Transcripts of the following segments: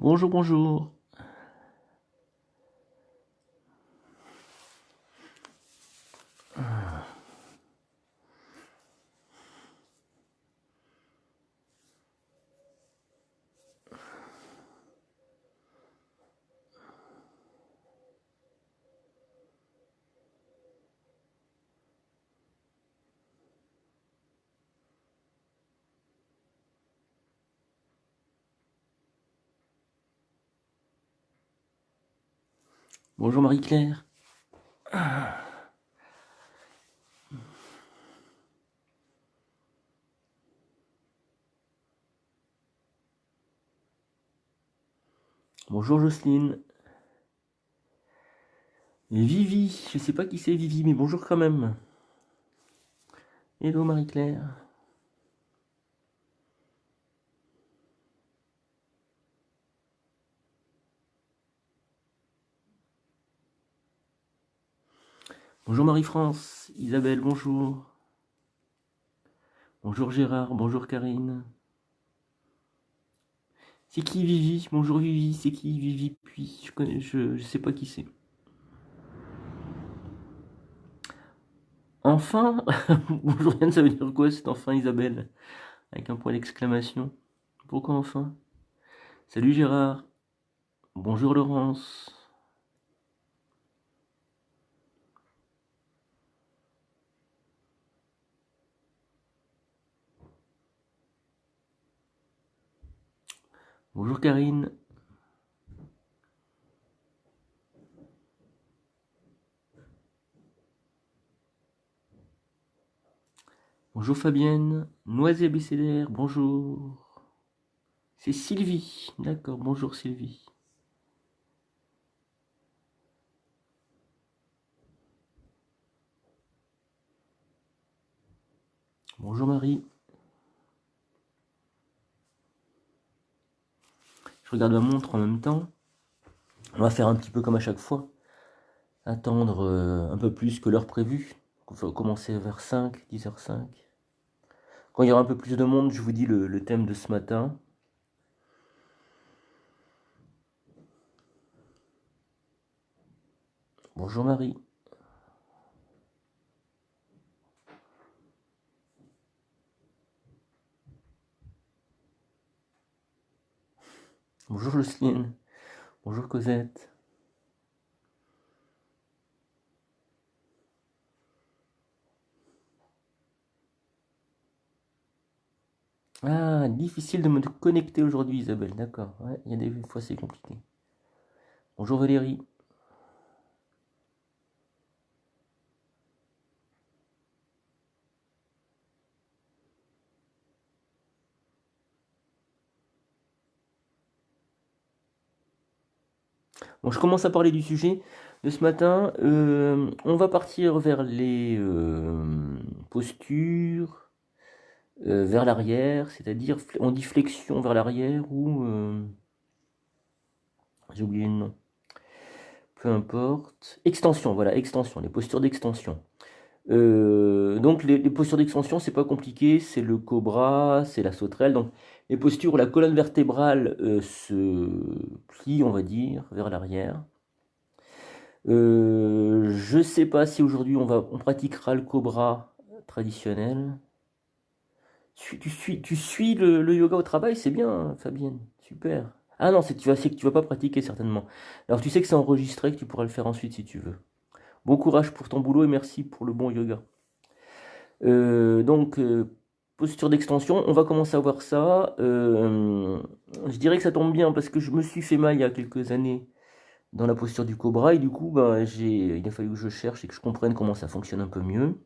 Bonjour, bonjour. Bonjour Marie-Claire. Bonjour Jocelyne. Vivi, je sais pas qui c'est Vivi, mais bonjour quand même. Hello Marie-Claire. Bonjour Marie-France. Isabelle, bonjour. Bonjour Gérard, bonjour Karine. C'est qui Vivi? Bonjour Vivi, c'est qui Vivi? Puis je sais pas qui c'est. Enfin? Bonjour Yann, ça veut dire quoi c'est enfin Isabelle? Avec un point d'exclamation. Pourquoi enfin? Salut Gérard. Bonjour Laurence. Bonjour Karine. Bonjour Fabienne. Noisy abécédaire, bonjour. C'est Sylvie. D'accord, bonjour Sylvie. Bonjour Marie. Je regarde ma montre en même temps. On va faire un petit peu comme à chaque fois. Attendre un peu plus que l'heure prévue. On va commencer vers 5, 10h05. Quand il y aura un peu plus de monde, je vous dis le thème de ce matin. Bonjour Marie. Bonjour Jocelyne. Bonjour Cosette. Ah, difficile de me connecter aujourd'hui Isabelle, d'accord. Ouais, il y a des fois c'est compliqué. Bonjour Valérie. Bon, je commence à parler du sujet de ce matin. On va partir vers les postures, vers l'arrière, c'est-à-dire, on dit flexion vers l'arrière ou... j'ai oublié le nom. Peu importe. Extension, voilà, extension, les postures d'extension. Donc les postures d'extension, c'est pas compliqué, c'est le cobra, c'est la sauterelle. Donc les postures où la colonne vertébrale se plie, on va dire, vers l'arrière. Je sais pas si aujourd'hui on pratiquera le cobra traditionnel. Tu suis le yoga au travail, c'est bien, hein, Fabienne, super. Ah non, c'est que tu vas pas pratiquer certainement. Alors tu sais que c'est enregistré, que tu pourras le faire ensuite si tu veux. Bon courage pour ton boulot et merci pour le bon yoga. Donc posture d'extension, on va commencer à voir ça. Je dirais que ça tombe bien parce que je me suis fait mal il y a quelques années dans la posture du cobra et du coup bah, il a fallu que je cherche et que je comprenne comment ça fonctionne un peu mieux.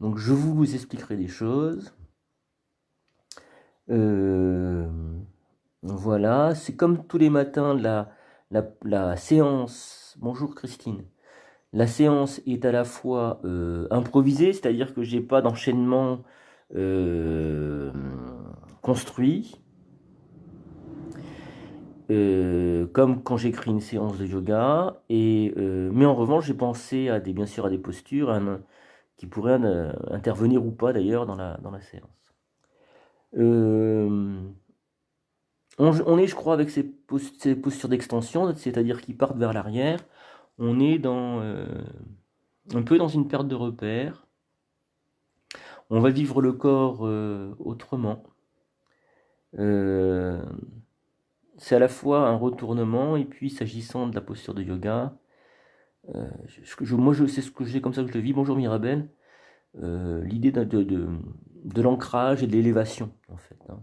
Donc je vous expliquerai des choses. Euh, voilà, c'est comme tous les matins la séance. Bonjour Christine. La séance est à la fois improvisée, c'est-à-dire que j'ai pas d'enchaînement euh, construit, comme quand j'écris une séance de yoga. Mais en revanche, j'ai pensé bien sûr à des postures qui pourraient intervenir ou pas d'ailleurs dans la séance. Euh, On est, je crois, avec ces postures d'extension, c'est-à-dire qui partent vers l'arrière, on est un peu dans une perte de repère. On va vivre le corps autrement. Euh, c'est à la fois un retournement, et puis s'agissant de la posture de yoga, c'est ce que j'ai comme ça que je le vis. Bonjour Mirabel. L'idée de l'ancrage et de l'élévation, en fait, hein.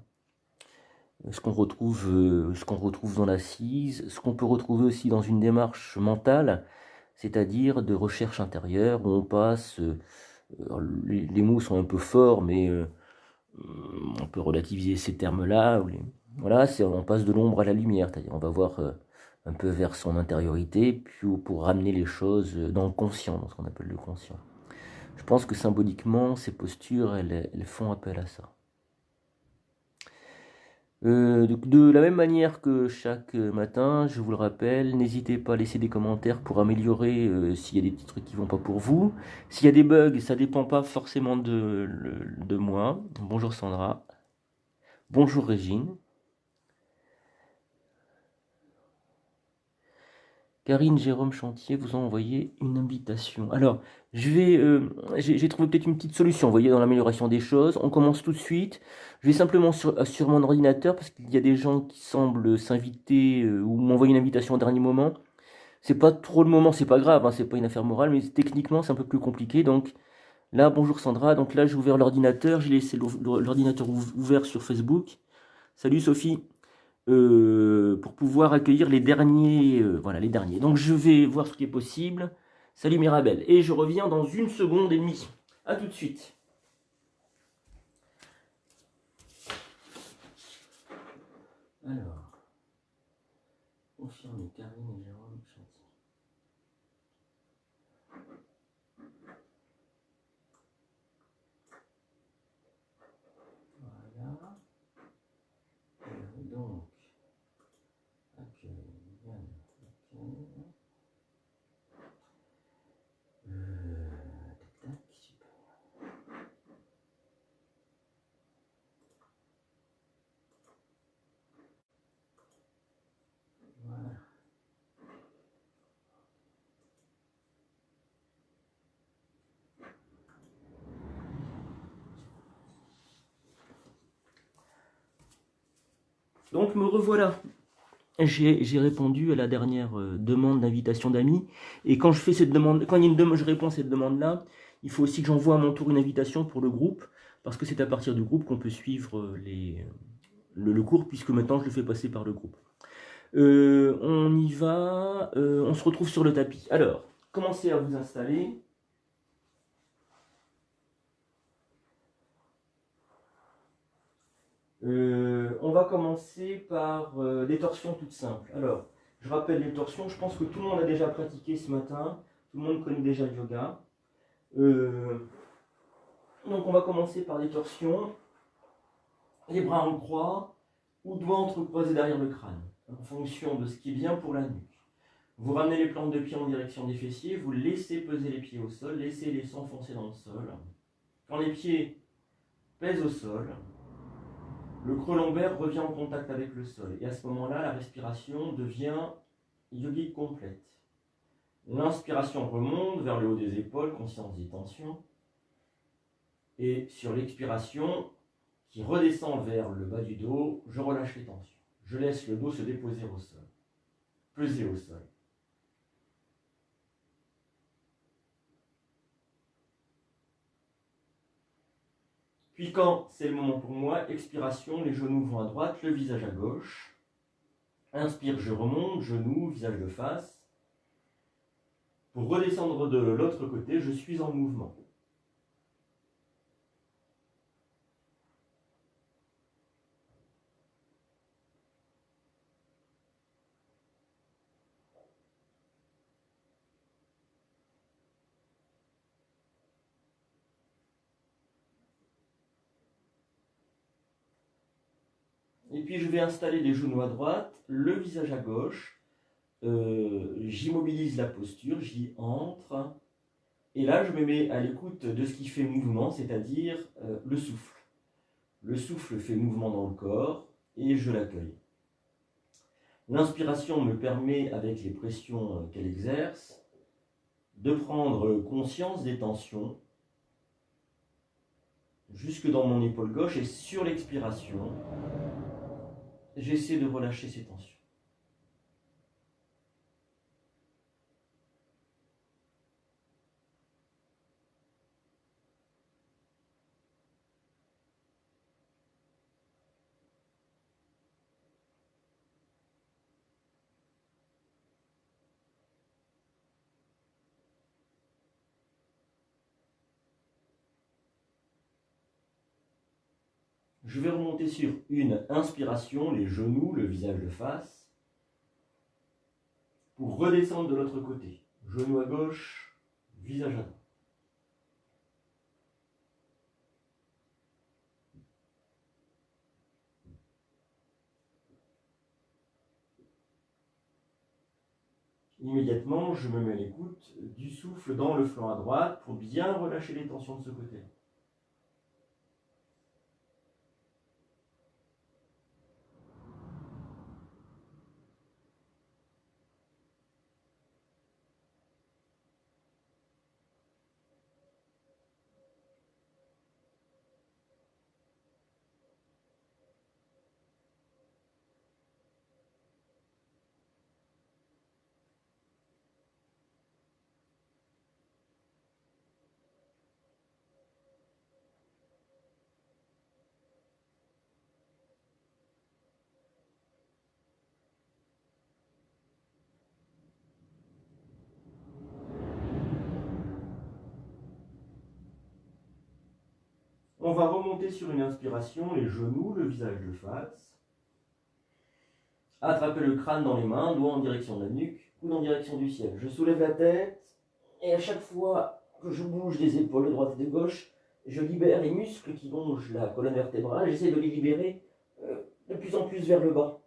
Ce qu'on retrouve dans l'assise, ce qu'on peut retrouver aussi dans une démarche mentale, c'est-à-dire de recherche intérieure, où on passe, les mots sont un peu forts, mais on peut relativiser ces termes-là. Voilà, on passe de l'ombre à la lumière, c'est-à-dire on va voir un peu vers son intériorité, puis pour ramener les choses dans le conscient, dans ce qu'on appelle le conscient. Je pense que symboliquement, ces postures, elles font appel à ça. De la même manière que chaque matin, je vous le rappelle, n'hésitez pas à laisser des commentaires pour améliorer s'il y a des petits trucs qui vont pas pour vous. S'il y a des bugs, ça dépend pas forcément de moi. Bonjour Sandra. Bonjour Régine. Karine Jérôme Chantier vous a envoyé une invitation. Alors, j'ai trouvé peut-être une petite solution, vous voyez, dans l'amélioration des choses. On commence tout de suite. Je vais simplement sur mon ordinateur, parce qu'il y a des gens qui semblent s'inviter ou m'envoyer une invitation au dernier moment. C'est pas trop le moment, c'est pas grave, hein, c'est pas une affaire morale, mais techniquement c'est un peu plus compliqué. Donc là, bonjour Sandra. Donc là, j'ai ouvert l'ordinateur, j'ai laissé l'ordinateur ouvert sur Facebook. Salut Sophie. Pour pouvoir accueillir les derniers, voilà, les derniers. Donc je vais voir ce qui est possible. Salut Mirabel. Et je reviens dans 1 seconde et demie. A tout de suite. Alors, confirmer Karine et Jérôme Chantier. Voilà. Donc, accueil, Yann, accueil. Tac, tac, super. Voilà. Donc me revoilà. J'ai répondu à la dernière demande d'invitation d'amis. Et quand je fais cette demande, quand il y a une demande, je réponds à cette demande-là, il faut aussi que j'envoie à mon tour une invitation pour le groupe, parce que c'est à partir du groupe qu'on peut suivre le cours, puisque maintenant je le fais passer par le groupe. On y va, on se retrouve sur le tapis. Alors, commencez à vous installer. On va commencer par des torsions toutes simples. Alors, je rappelle les torsions, je pense que tout le monde a déjà pratiqué ce matin, tout le monde connaît déjà le yoga. Donc on va commencer par des torsions, les bras en croix, ou doigts entrecroisés derrière le crâne, en fonction de ce qui est bien pour la nuque. Vous ramenez les plantes de pied en direction des fessiers, vous laissez peser les pieds au sol, laissez-les s'enfoncer dans le sol. Quand les pieds pèsent au sol, le creux lombaire revient en contact avec le sol. Et à ce moment-là, la respiration devient yogique complète. L'inspiration remonte vers le haut des épaules, conscience des tensions. Et sur l'expiration, qui redescend vers le bas du dos, je relâche les tensions. Je laisse le dos se déposer au sol, peser au sol. Puis quand c'est le moment pour moi, expiration, les genoux vont à droite, le visage à gauche. Inspire, je remonte, genoux, visage de face. Pour redescendre de l'autre côté, je suis en mouvement. Et puis je vais installer les genoux à droite, le visage à gauche. J'immobilise la posture, j'y entre. Et là, je me mets à l'écoute de ce qui fait mouvement, c'est-à-dire le souffle. Le souffle fait mouvement dans le corps et je l'accueille. L'inspiration me permet, avec les pressions qu'elle exerce, de prendre conscience des tensions jusque dans mon épaule gauche, et sur l'expiration, j'essaie de relâcher ces tensions. Je vais remonter sur une inspiration, les genoux, le visage de face, pour redescendre de l'autre côté. Genou à gauche, visage à droite. Immédiatement, je me mets à l'écoute du souffle dans le flanc à droite pour bien relâcher les tensions de ce côté-là. On va remonter sur une inspiration, les genoux, le visage de face. Attraper le crâne dans les mains, doigts en direction de la nuque, coude en direction du ciel. Je soulève la tête et à chaque fois que je bouge les épaules de droite et de gauche, je libère les muscles qui longent la colonne vertébrale. J'essaie de les libérer de plus en plus vers le bas.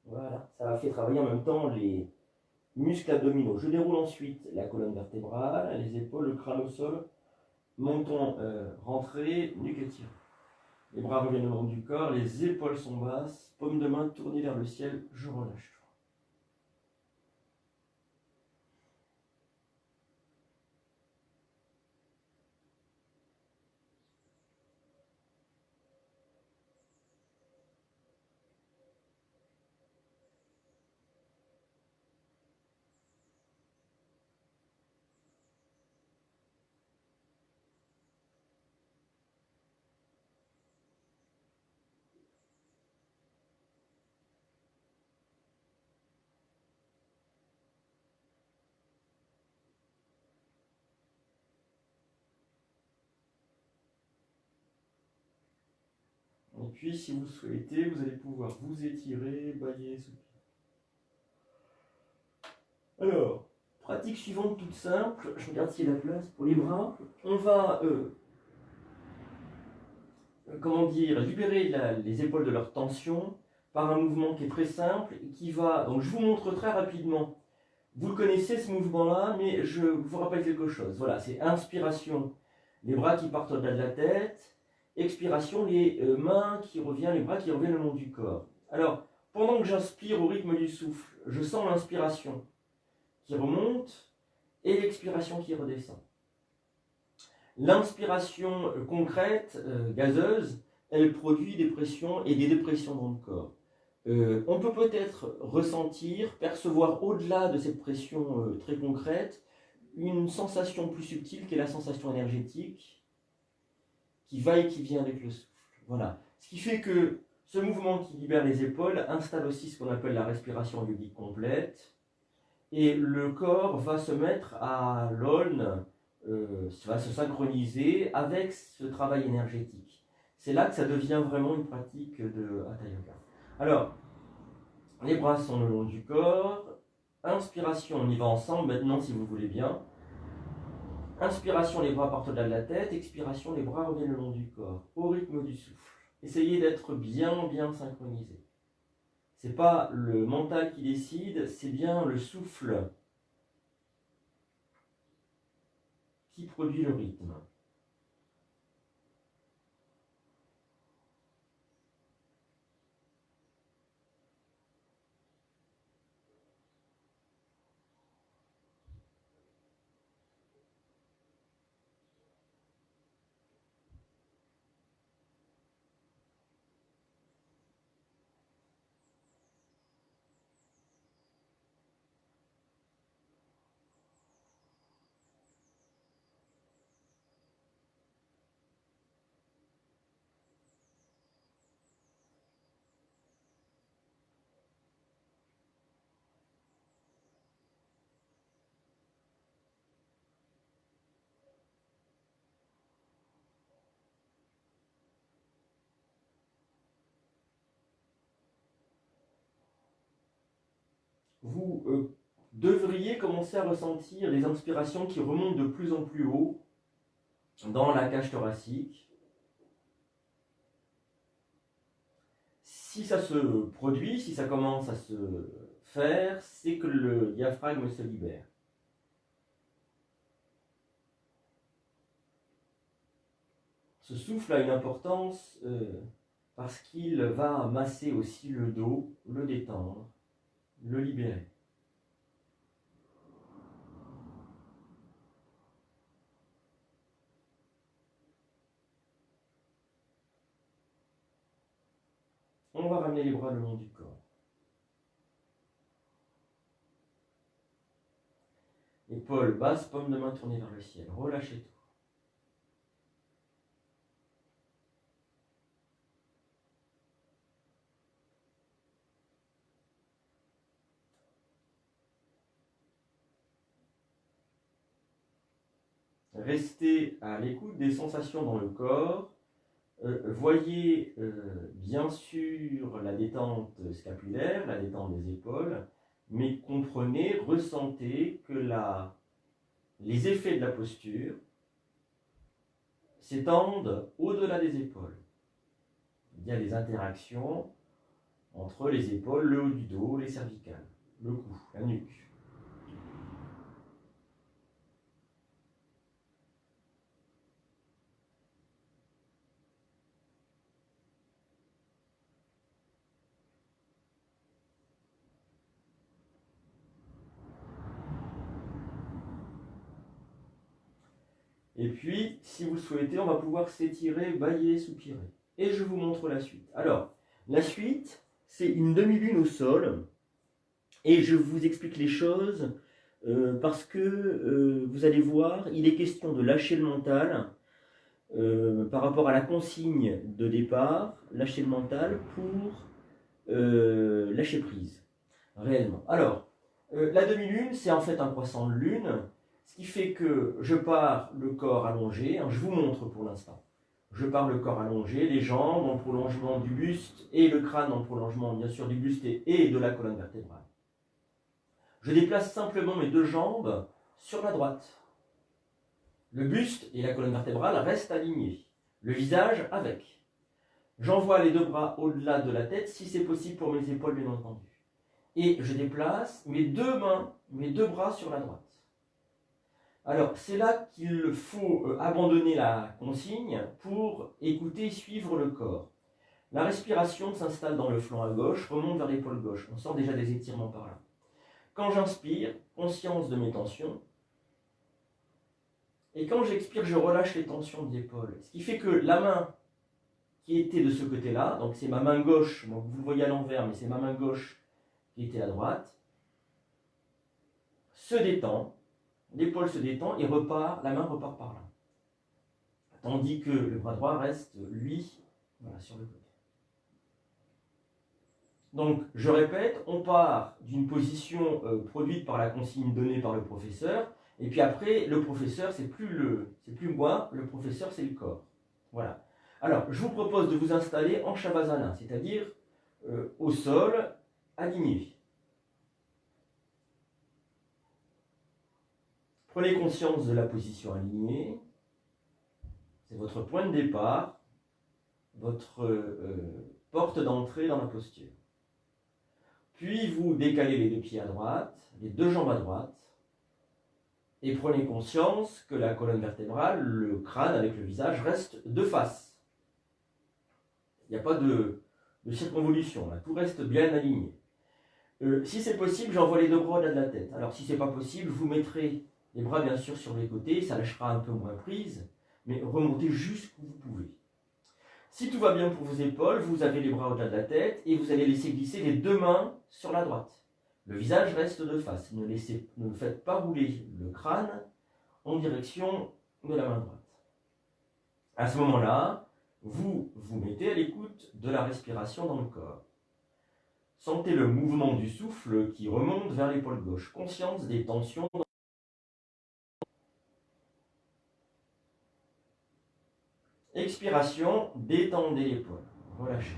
Voilà, ça fait travailler en même temps les muscles abdominaux. Je déroule ensuite la colonne vertébrale, les épaules, le crâne au sol, menton rentré, nuque étirée. Les bras reviennent au long du corps, les épaules sont basses, paume de main tournée vers le ciel, je relâche. Et puis, si vous souhaitez, vous allez pouvoir vous étirer, bâiller, soupirer. Alors, pratique suivante toute simple. Je regarde s'il y a la place pour les bras. On va, libérer les épaules de leur tension par un mouvement qui est très simple et qui va. Donc, je vous montre très rapidement. Vous le connaissez ce mouvement-là, mais je vous rappelle quelque chose. Voilà, c'est inspiration, les bras qui partent au-delà de la tête. Expiration, les mains qui reviennent, les bras qui reviennent le long du corps. Alors, pendant que j'inspire au rythme du souffle, je sens l'inspiration qui remonte et l'expiration qui redescend. L'inspiration concrète, gazeuse, elle produit des pressions et des dépressions dans le corps. On peut peut-être ressentir, percevoir au-delà de cette pression très concrète, une sensation plus subtile qui est la sensation énergétique, qui va et qui vient avec le souffle. Voilà. Ce qui fait que ce mouvement qui libère les épaules installe aussi ce qu'on appelle la respiration yogique complète, et le corps va se mettre à l'aune, va se synchroniser avec ce travail énergétique. C'est là que ça devient vraiment une pratique de Hatha Yoga. Alors, les bras sont le long du corps. Inspiration, on y va ensemble maintenant si vous voulez bien. Inspiration, les bras partent au-delà de la tête. Expiration, les bras reviennent le long du corps, au rythme du souffle. Essayez d'être bien synchronisé. C'est pas le mental qui décide, c'est bien le souffle qui produit le rythme. vous devriez commencer à ressentir des inspirations qui remontent de plus en plus haut dans la cage thoracique. Si ça se produit, si ça commence à se faire, c'est que le diaphragme se libère. Ce souffle a une importance parce qu'il va masser aussi le dos, le détendre, le libérer. On va ramener les bras le long du corps. Épaules basses, paume de main tournée vers le ciel. Relâchez tout. Restez à l'écoute des sensations dans le corps. Voyez bien sûr la détente scapulaire, la détente des épaules, mais comprenez, ressentez que les effets de la posture s'étendent au-delà des épaules. Il y a des interactions entre les épaules, le haut du dos, les cervicales, le cou, la nuque. Et puis, si vous le souhaitez, on va pouvoir s'étirer, bâiller, soupirer. Et je vous montre la suite. Alors, la suite, c'est une demi-lune au sol. Et je vous explique les choses parce que vous allez voir, il est question de lâcher le mental par rapport à la consigne de départ, lâcher le mental pour lâcher prise, réellement. Alors, la demi-lune, c'est en fait un croissant de lune, ce qui fait que je pars le corps allongé, je vous montre pour l'instant. Je pars le corps allongé, les jambes en prolongement du buste et le crâne en prolongement bien sûr du buste et de la colonne vertébrale. Je déplace simplement mes deux jambes sur la droite. Le buste et la colonne vertébrale restent alignés. Le visage avec. J'envoie les deux bras au-delà de la tête, si c'est possible pour mes épaules bien entendu. Et je déplace mes deux mains, mes deux bras sur la droite. Alors, c'est là qu'il faut abandonner la consigne pour écouter et suivre le corps. La respiration s'installe dans le flanc à gauche, remonte vers l'épaule gauche. On sent déjà des étirements par là. Quand j'inspire, conscience de mes tensions. Et quand j'expire, je relâche les tensions de l'épaule. Ce qui fait que la main qui était de ce côté-là, donc c'est ma main gauche, donc vous le voyez à l'envers, mais c'est ma main gauche qui était à droite, se détend, l'épaule se détend et repart, la main repart par là. Tandis que le bras droit reste, lui, voilà, sur le côté. Donc, je répète, on part d'une position produite par la consigne donnée par le professeur, et puis après, le professeur, c'est plus moi, le professeur, c'est le corps. Voilà. Alors, je vous propose de vous installer en Shavasana, c'est-à-dire au sol, aligné. Prenez conscience de la position alignée. C'est votre point de départ, votre porte d'entrée dans la posture. Puis vous décalez les deux pieds à droite, les deux jambes à droite, et prenez conscience que la colonne vertébrale, le crâne avec le visage, reste de face. Il n'y a pas de circonvolution, là. Tout reste bien aligné. Si c'est possible, j'envoie les deux bras au-delà de la tête. Alors si ce n'est pas possible, vous mettrez les bras bien sûr sur les côtés, ça lâchera un peu moins prise, mais remontez jusqu'où vous pouvez. Si tout va bien pour vos épaules, vous avez les bras au-delà de la tête et vous allez laisser glisser les deux mains sur la droite. Le visage reste de face. Ne faites pas rouler le crâne en direction de la main droite. À ce moment-là, vous vous mettez à l'écoute de la respiration dans le corps. Sentez le mouvement du souffle qui remonte vers l'épaule gauche. Conscience des tensions. Expiration, détendez l'épaule. Relâchez.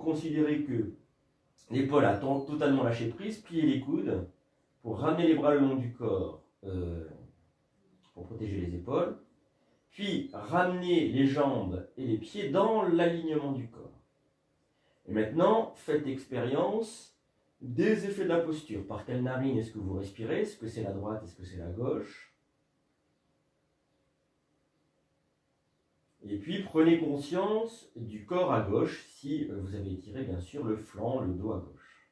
considérez que l'épaule a totalement lâché prise, pliez les coudes pour ramener les bras le long du corps pour protéger les épaules, puis ramenez les jambes et les pieds dans l'alignement du corps. Et maintenant, faites expérience des effets de la posture. Par quelle narine est-ce que vous respirez? Est-ce que c'est la droite? Est-ce que c'est la gauche? Et puis prenez conscience du corps à gauche, si vous avez étiré bien sûr le flanc, le dos à gauche.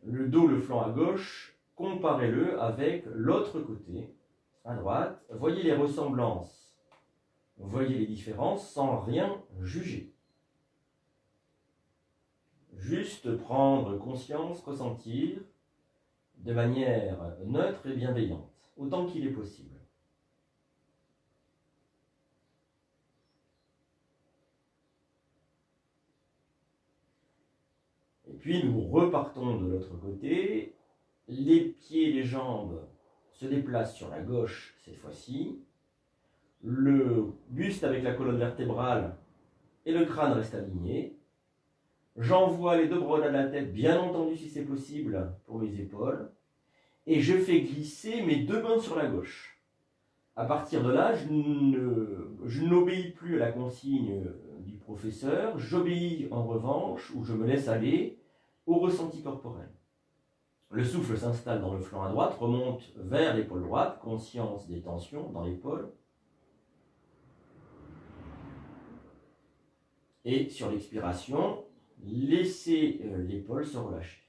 Le dos, le flanc à gauche, comparez-le avec l'autre côté, à droite. Voyez les ressemblances, voyez les différences sans rien juger. Juste prendre conscience, ressentir de manière neutre et bienveillante, autant qu'il est possible. Et puis nous repartons de l'autre côté. Les pieds et les jambes se déplacent sur la gauche cette fois-ci. Le buste avec la colonne vertébrale et le crâne restent alignés. J'envoie les deux bras de la tête, bien entendu si c'est possible, pour mes épaules. Et je fais glisser mes deux mains sur la gauche. À partir de là, je n'obéis plus à la consigne du professeur. J'obéis en revanche, ou je me laisse aller, au ressenti corporel. Le souffle s'installe dans le flanc à droite, remonte vers l'épaule droite, conscience des tensions dans l'épaule. Et sur l'expiration, laissez l'épaule se relâcher.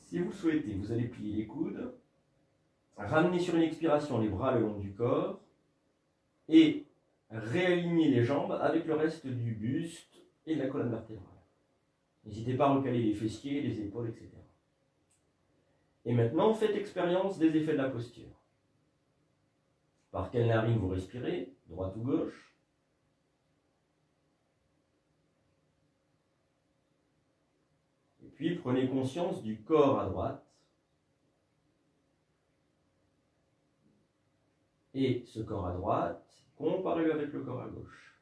Si vous le souhaitez, vous allez plier les coudes, ramener sur une expiration les bras le long du corps et réaligner les jambes avec le reste du buste et de la colonne vertébrale. N'hésitez pas à recaler les fessiers, les épaules, etc. Et maintenant, faites expérience des effets de la posture. Par quelle narine vous respirez, droite ou gauche? Et puis prenez conscience du corps à droite. Et ce corps à droite, comparez-le avec le corps à gauche.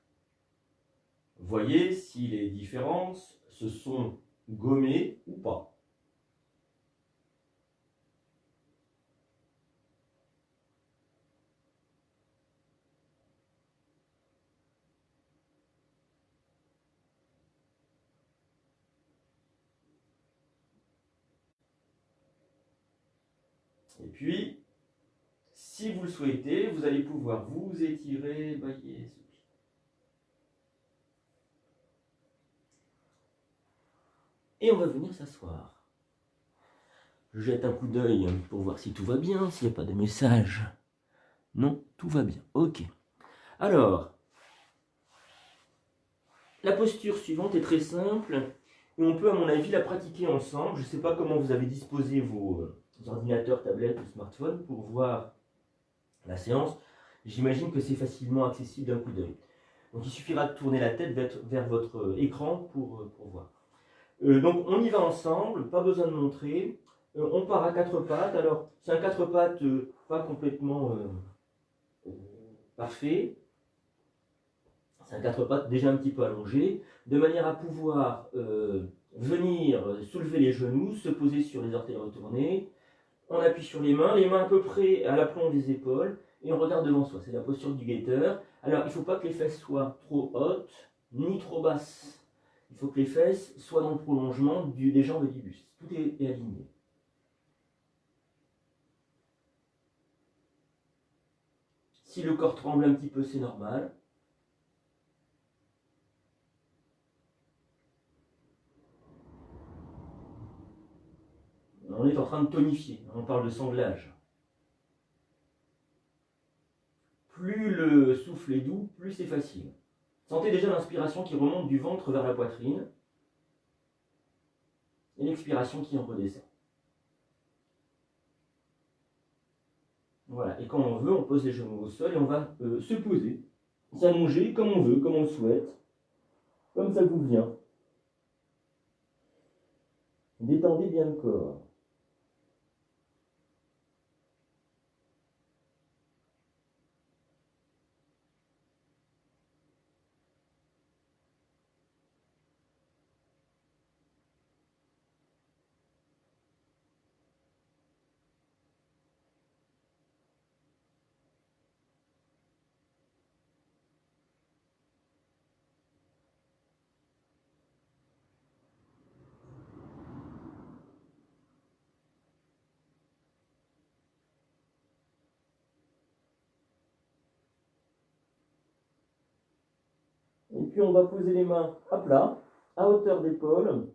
Voyez si les différences se sont gommées ou pas. Et puis, si vous le souhaitez, vous allez pouvoir vous étirer, bailler, souffler. Et on va venir s'asseoir. Je jette un coup d'œil pour voir si tout va bien, s'il n'y a pas de message. Non, tout va bien. Ok. Alors, la posture suivante est très simple et on peut, à mon avis, la pratiquer ensemble. Je ne sais pas comment vous avez disposé vos ordinateurs, tablettes ou smartphones pour voir la séance. J'imagine que c'est facilement accessible d'un coup d'œil. Donc il suffira de tourner la tête vers votre écran pour voir. Donc on y va ensemble, pas besoin de montrer. On part à quatre pattes. Alors c'est un quatre pattes pas complètement parfait. C'est un quatre pattes déjà un petit peu allongé, de manière à pouvoir venir soulever les genoux, se poser sur les orteils retournés. On appuie sur les mains à peu près à l'aplomb des épaules, et on regarde devant soi. C'est la posture du guetteur. Alors, il ne faut pas que les fesses soient trop hautes, ni trop basses. Il faut que les fesses soient dans le prolongement des jambes et du buste. Tout est aligné. Si le corps tremble un petit peu, c'est normal. On est en train de tonifier. On parle de sanglage. Plus le souffle est doux, plus c'est facile. Sentez déjà l'inspiration qui remonte du ventre vers la poitrine et l'expiration qui en redescend. Voilà, et quand on veut, on pose les genoux au sol et on va se poser, s'allonger comme on veut, comme on le souhaite, comme ça vous vient. Détendez bien le corps. Et puis on va poser les mains à plat, à hauteur d'épaule,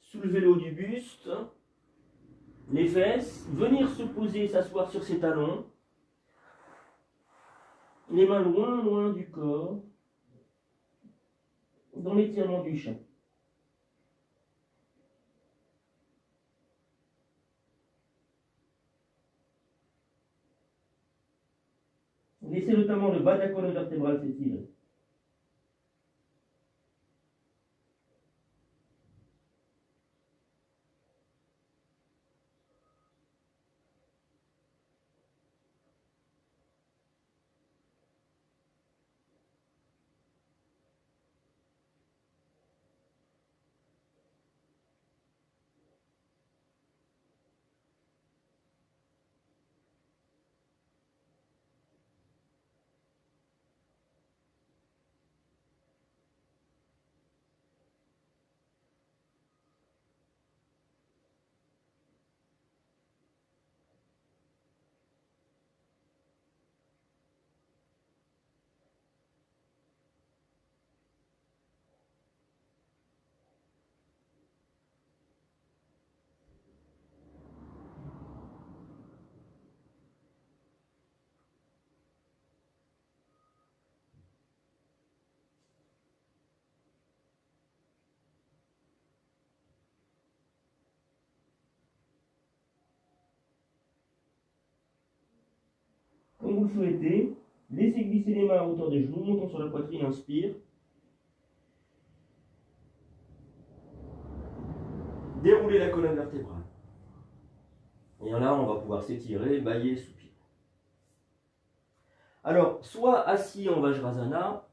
soulever le haut du buste, les fesses, venir se poser, s'asseoir sur ses talons, les mains loin, loin du corps, dans l'étirement du chien. Laissez notamment le bas de la colonne vertébrale s'étirer. Comme vous le souhaitez, laissez glisser les mains à hauteur des genoux, montons sur la poitrine, inspire. Déroulez la colonne vertébrale. Et là, on va pouvoir s'étirer, bâiller, soupirer. Alors, soit assis en Vajrasana,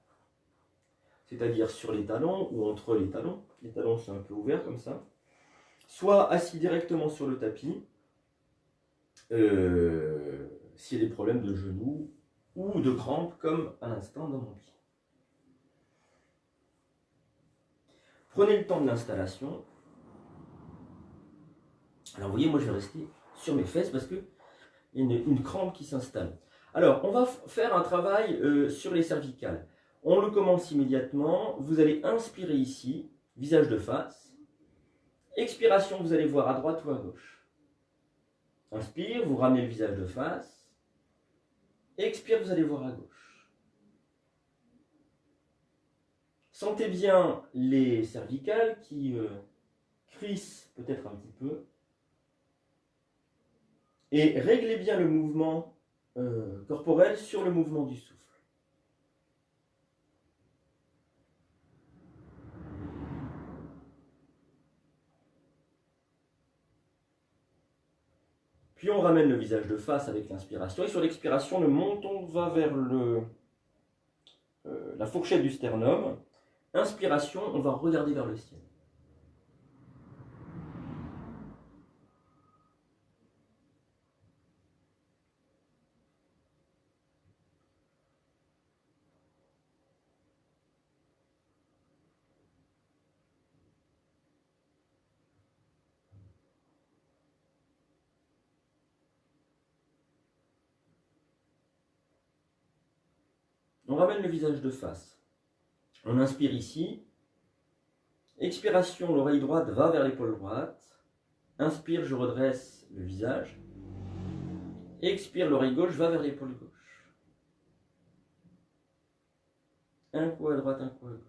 c'est-à-dire sur les talons ou entre les talons sont un peu ouverts comme ça, soit assis directement sur le tapis, s'il y a des problèmes de genoux ou de crampes comme à l'instant dans mon pied. Prenez le temps de l'installation. Alors vous voyez, moi je vais rester sur mes fesses parce qu'il y a une crampe qui s'installe. Alors on va faire un travail sur les cervicales. On le commence immédiatement. Vous allez inspirer ici, visage de face. Expiration, vous allez voir à droite ou à gauche. Inspire, vous ramenez le visage de face. Expire, vous allez voir à gauche. Sentez bien les cervicales qui crissent peut-être un petit peu. Et réglez bien le mouvement corporel sur le mouvement du souffle. Puis on ramène le visage de face avec l'inspiration. Et sur l'expiration, le menton va vers la fourchette du sternum. Inspiration, on va regarder vers le ciel. On ramène le visage de face. On inspire ici. Expiration, l'oreille droite va vers l'épaule droite. Inspire, je redresse le visage. Expire, l'oreille gauche va vers l'épaule gauche. Un coup à droite, un coup à gauche.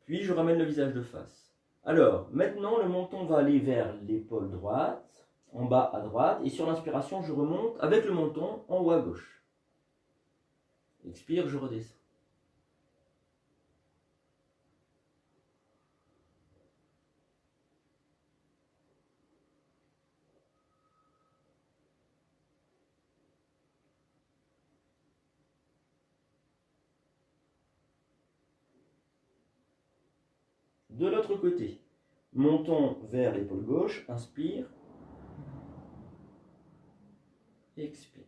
Puis je ramène le visage de face. Alors, maintenant le menton va aller vers l'épaule droite, en bas à droite, et sur l'inspiration, je remonte avec le menton en haut à gauche. Expire, je redescends. De l'autre côté, menton vers l'épaule gauche, inspire, expire.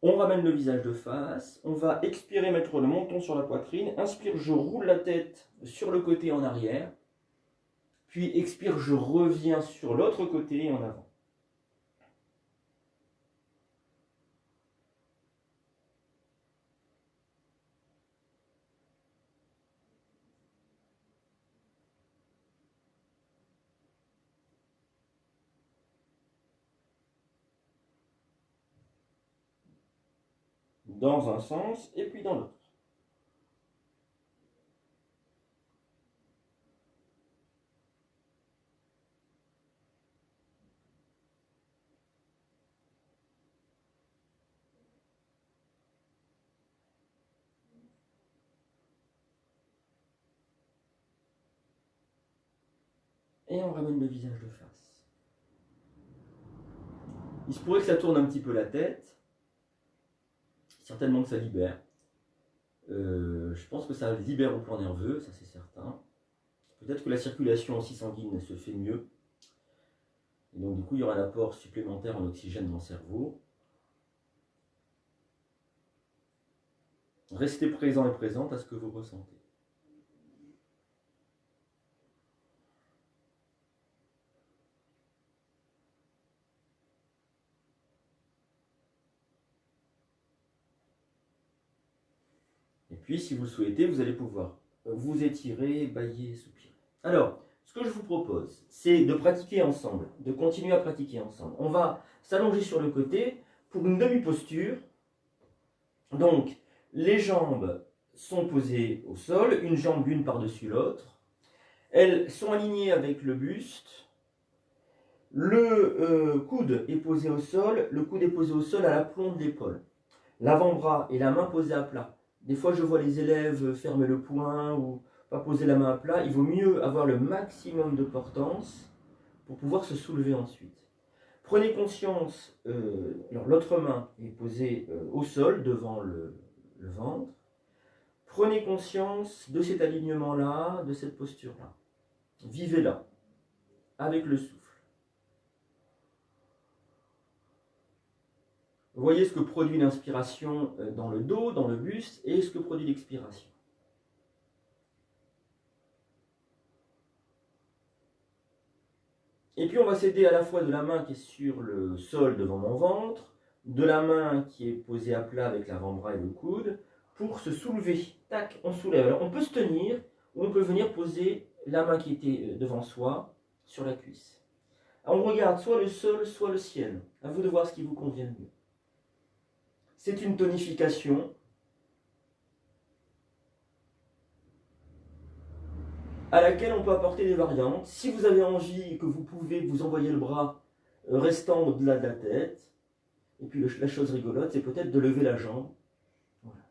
On ramène le visage de face, on va expirer, mettre le menton sur la poitrine, inspire, je roule la tête sur le côté en arrière, puis expire, je reviens sur l'autre côté en avant. Dans un sens et puis dans l'autre. Et on ramène le visage de face. Il se pourrait que ça tourne un petit peu la tête. Certainement que ça libère. Je pense que ça libère au plan nerveux, ça c'est certain. Peut-être que la circulation aussi sanguine se fait mieux. Et donc du coup, il y aura un apport supplémentaire en oxygène dans le cerveau. Restez présent et présente à ce que vous ressentez. Et puis, si vous le souhaitez, vous allez pouvoir vous étirer, bâiller, soupirer. Alors, ce que je vous propose, c'est de pratiquer ensemble, de continuer à pratiquer ensemble. On va s'allonger sur le côté pour une demi-posture. Donc, les jambes sont posées au sol, une jambe l'une par-dessus l'autre. Elles sont alignées avec le buste. Le coude est posé au sol, le coude est posé au sol à l'aplomb de l'épaule. L'avant-bras et la main posés à plat. Des fois, je vois les élèves fermer le poing ou pas poser la main à plat. Il vaut mieux avoir le maximum de portance pour pouvoir se soulever ensuite. Prenez conscience, l'autre main est posée au sol devant le ventre. Prenez conscience de cet alignement-là, de cette posture-là. Vivez là, avec le souffle. Voyez ce que produit l'inspiration dans le dos, dans le buste, et ce que produit l'expiration. Et puis on va s'aider à la fois de la main qui est sur le sol devant mon ventre, de la main qui est posée à plat avec l'avant-bras et le coude, pour se soulever. Tac, on soulève. Alors on peut se tenir, ou on peut venir poser la main qui était devant soi sur la cuisse. Alors, on regarde soit le sol, soit le ciel. À vous de voir ce qui vous convient le mieux. C'est une tonification à laquelle on peut apporter des variantes. Si vous avez envie et que vous pouvez, vous envoyer le bras restant au-delà de la tête. Et puis la chose rigolote, c'est peut-être de lever la jambe. Voilà.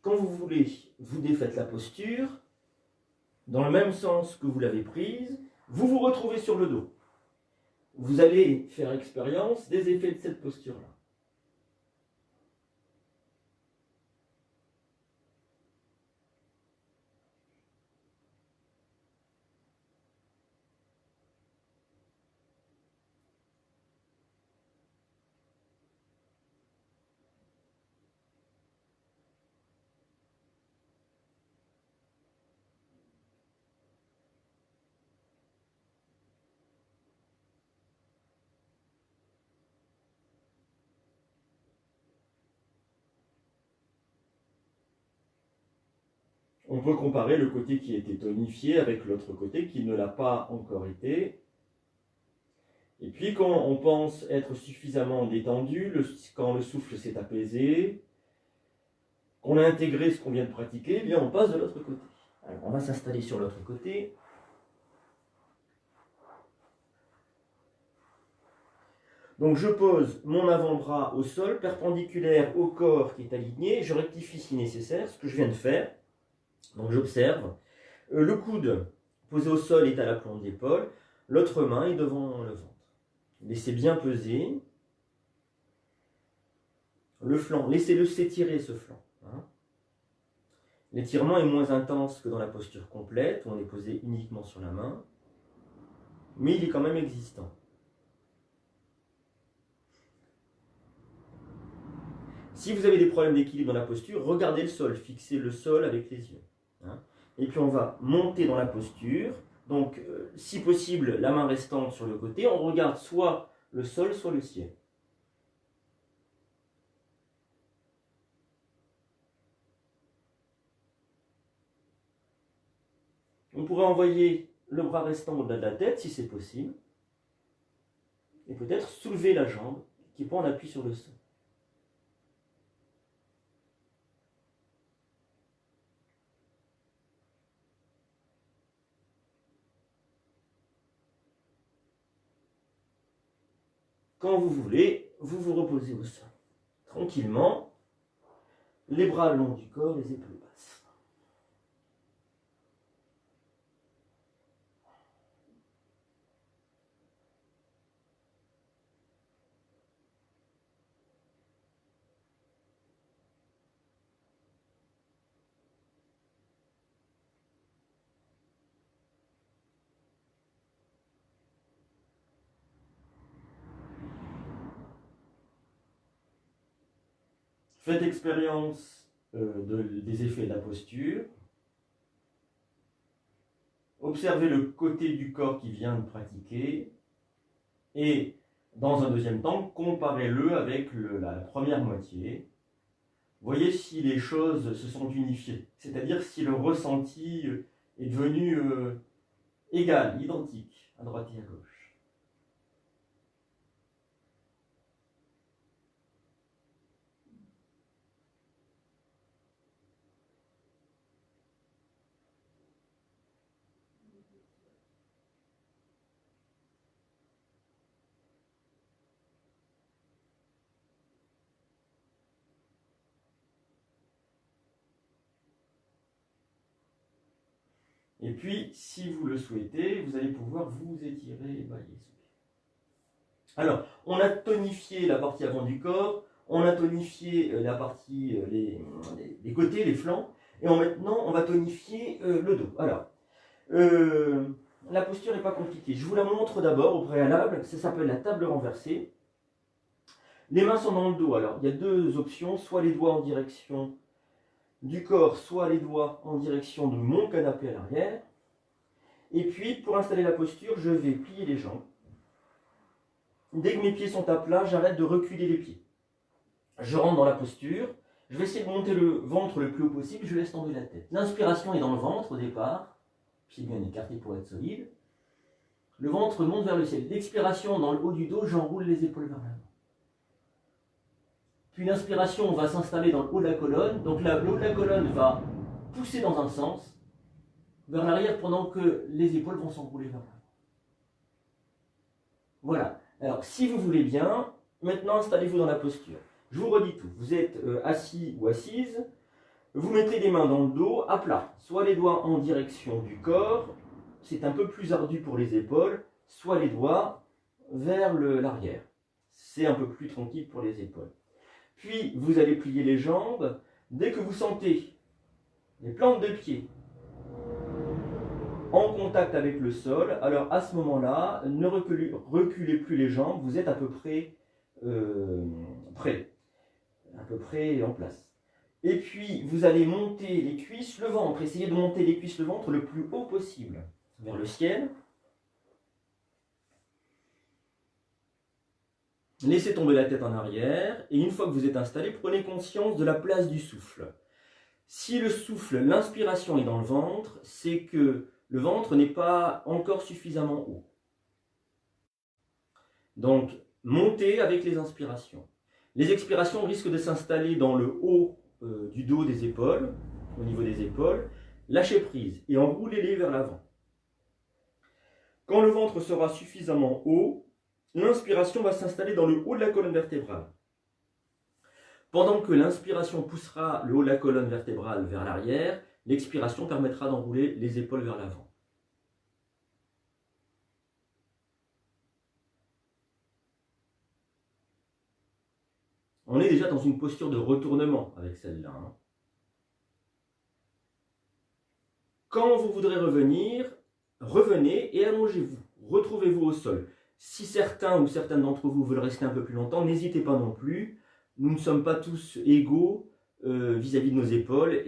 Quand vous voulez, vous défaites la posture, dans le même sens que vous l'avez prise, vous vous retrouvez sur le dos. Vous allez faire expérience des effets de cette posture-là. On peut comparer le côté qui était tonifié avec l'autre côté qui ne l'a pas encore été. Et puis quand on pense être suffisamment détendu, quand le souffle s'est apaisé, qu'on a intégré ce qu'on vient de pratiquer, eh bien on passe de l'autre côté. Alors on va s'installer sur l'autre côté. Donc je pose mon avant-bras au sol, perpendiculaire au corps qui est aligné. Je rectifie si nécessaire, ce que je viens de faire. Donc j'observe. Le coude posé au sol est à l'aplomb de l'épaule. L'autre main est devant le ventre. Laissez bien peser. Le flanc, laissez-le s'étirer ce flanc. Hein. L'étirement est moins intense que dans la posture complète, où on est posé uniquement sur la main. Mais il est quand même existant. Si vous avez des problèmes d'équilibre dans la posture, regardez le sol, fixez le sol avec les yeux. Hein. Et puis on va monter dans la posture. Donc, si possible, la main restante sur le côté, on regarde soit le sol, soit le ciel. On pourrait envoyer le bras restant au-delà de la tête, si c'est possible. Et peut-être soulever la jambe, qui prend l'appui sur le sol. Quand vous voulez, vous vous reposez au sol. Tranquillement, les bras le long du corps, les épaules basses. Faites expérience des effets de la posture. Observez le côté du corps qui vient de pratiquer. Et dans un deuxième temps, comparez-le avec la première moitié. Voyez si les choses se sont unifiées. C'est-à-dire si le ressenti est devenu égal, identique, à droite et à gauche. Et puis, si vous le souhaitez, vous allez pouvoir vous étirer et bailler. Alors, on a tonifié la partie avant du corps, On a tonifié la partie, les côtés, les flancs. Et maintenant, on va tonifier le dos. Alors, la posture n'est pas compliquée. Je vous la montre d'abord au préalable. Ça s'appelle la table renversée. Les mains sont dans le dos. Alors, il y a deux options. Soit les doigts en direction du corps, soit les doigts en direction de mon canapé à l'arrière. Et puis, pour installer la posture, je vais plier les jambes. Dès que mes pieds sont à plat, j'arrête de reculer les pieds. Je rentre dans la posture. Je vais essayer de monter le ventre le plus haut possible. Je laisse tomber la tête. L'inspiration est dans le ventre au départ. Pieds bien écartés pour être solide. Le ventre monte vers le ciel. L'expiration dans le haut du dos, j'enroule les épaules vers l'avant. Puis l'inspiration va s'installer dans le haut de la colonne. Donc là, le haut de la colonne va pousser dans un sens, vers l'arrière, pendant que les épaules vont s'enrouler vers l'avant. Voilà. Alors, si vous voulez bien, maintenant installez-vous dans la posture. Je vous redis tout. Vous êtes assis ou assise. Vous mettez les mains dans le dos, à plat. Soit les doigts en direction du corps, c'est un peu plus ardu pour les épaules, soit les doigts vers l'arrière. C'est un peu plus tranquille pour les épaules. Puis, vous allez plier les jambes. Dès que vous sentez les plantes de pied en contact avec le sol, alors à ce moment-là, ne reculez plus les jambes, vous êtes à peu près prêt, à peu près en place. Et puis, vous allez monter les cuisses, le ventre, essayez de monter les cuisses, le ventre le plus haut possible, vers le ciel. Laissez tomber la tête en arrière, et une fois que vous êtes installé, prenez conscience de la place du souffle. Si le souffle, l'inspiration est dans le ventre, c'est que le ventre n'est pas encore suffisamment haut. Donc, montez avec les inspirations. Les expirations risquent de s'installer dans le haut du dos des épaules, au niveau des épaules. Lâchez prise et enroulez-les vers l'avant. Quand le ventre sera suffisamment haut, l'inspiration va s'installer dans le haut de la colonne vertébrale. Pendant que l'inspiration poussera le haut de la colonne vertébrale vers l'arrière, l'expiration permettra d'enrouler les épaules vers l'avant. On est déjà dans une posture de retournement avec celle-là. Quand vous voudrez revenir, revenez et allongez-vous. Retrouvez-vous au sol. Si certains ou certaines d'entre vous veulent rester un peu plus longtemps, n'hésitez pas non plus. Nous ne sommes pas tous égaux vis-à-vis de nos épaules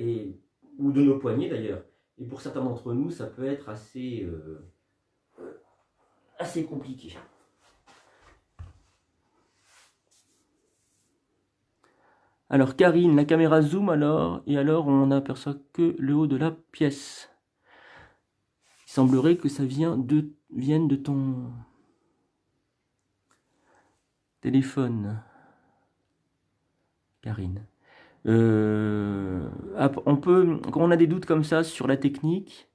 ou de nos poignets d'ailleurs. Et pour certains d'entre nous, ça peut être assez compliqué. Alors Karine, la caméra zoom alors, et alors on n'aperçoit que le haut de la pièce. Il semblerait que ça vienne de ton téléphone, Karine. On peut, quand on a des doutes comme ça sur la technique,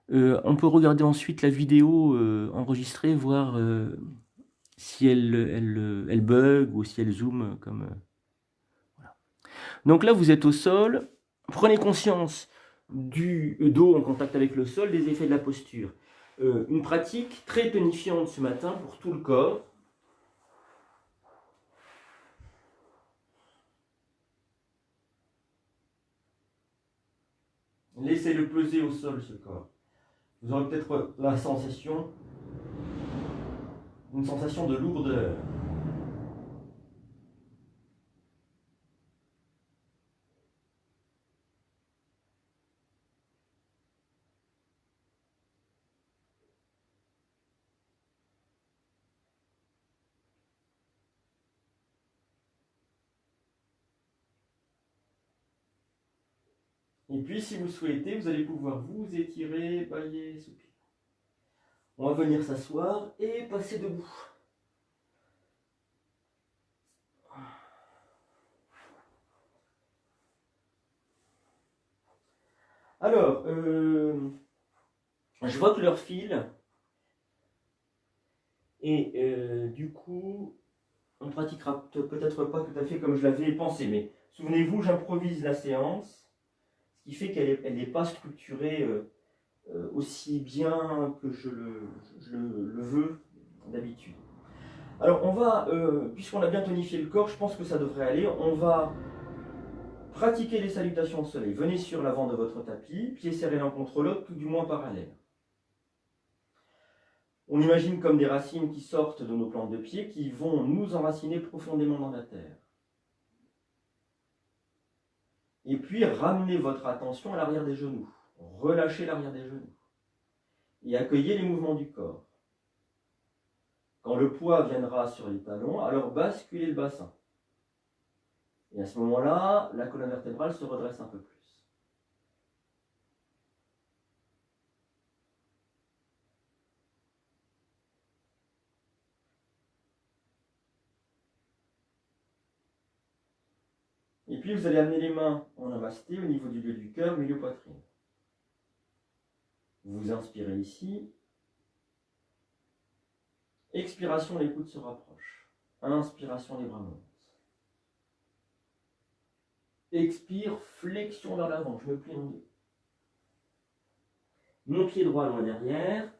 on peut regarder ensuite la vidéo enregistrée, voir si elle bug ou si elle zoome comme... voilà. Donc là, vous êtes au sol. Prenez conscience du dos en contact avec le sol, des effets de la posture. Une pratique très tonifiante ce matin pour tout le corps. Laissez-le peser au sol, ce corps. Vous aurez peut-être la sensation, une sensation de lourdeur. Et puis, si vous souhaitez, vous allez pouvoir vous étirer, bâiller, soupirer. On va venir s'asseoir et passer debout. Alors, je vois que l'heure file. Et du coup, on ne pratiquera peut-être pas tout à fait comme je l'avais pensé. Mais souvenez-vous, j'improvise la séance, ce qui fait qu'elle n'est pas structurée aussi bien que je le veux d'habitude. Alors on va, puisqu'on a bien tonifié le corps, je pense que ça devrait aller, on va pratiquer les salutations au soleil. Venez sur l'avant de votre tapis, pieds serrés l'un contre l'autre, tout du moins parallèles. On imagine comme des racines qui sortent de nos plantes de pied, qui vont nous enraciner profondément dans la terre. Et puis ramenez votre attention à l'arrière des genoux. Relâchez l'arrière des genoux. Et accueillez les mouvements du corps. Quand le poids viendra sur les talons, alors basculez le bassin. Et à ce moment-là, la colonne vertébrale se redresse un peu plus. Et puis vous allez amener les mains en namasté au niveau du lieu du cœur, milieu poitrine. Vous inspirez ici. Expiration, les coudes se rapprochent. Inspiration, les bras montent. Expire, flexion vers l'avant, je me plie en deux. Mon pied droit loin derrière.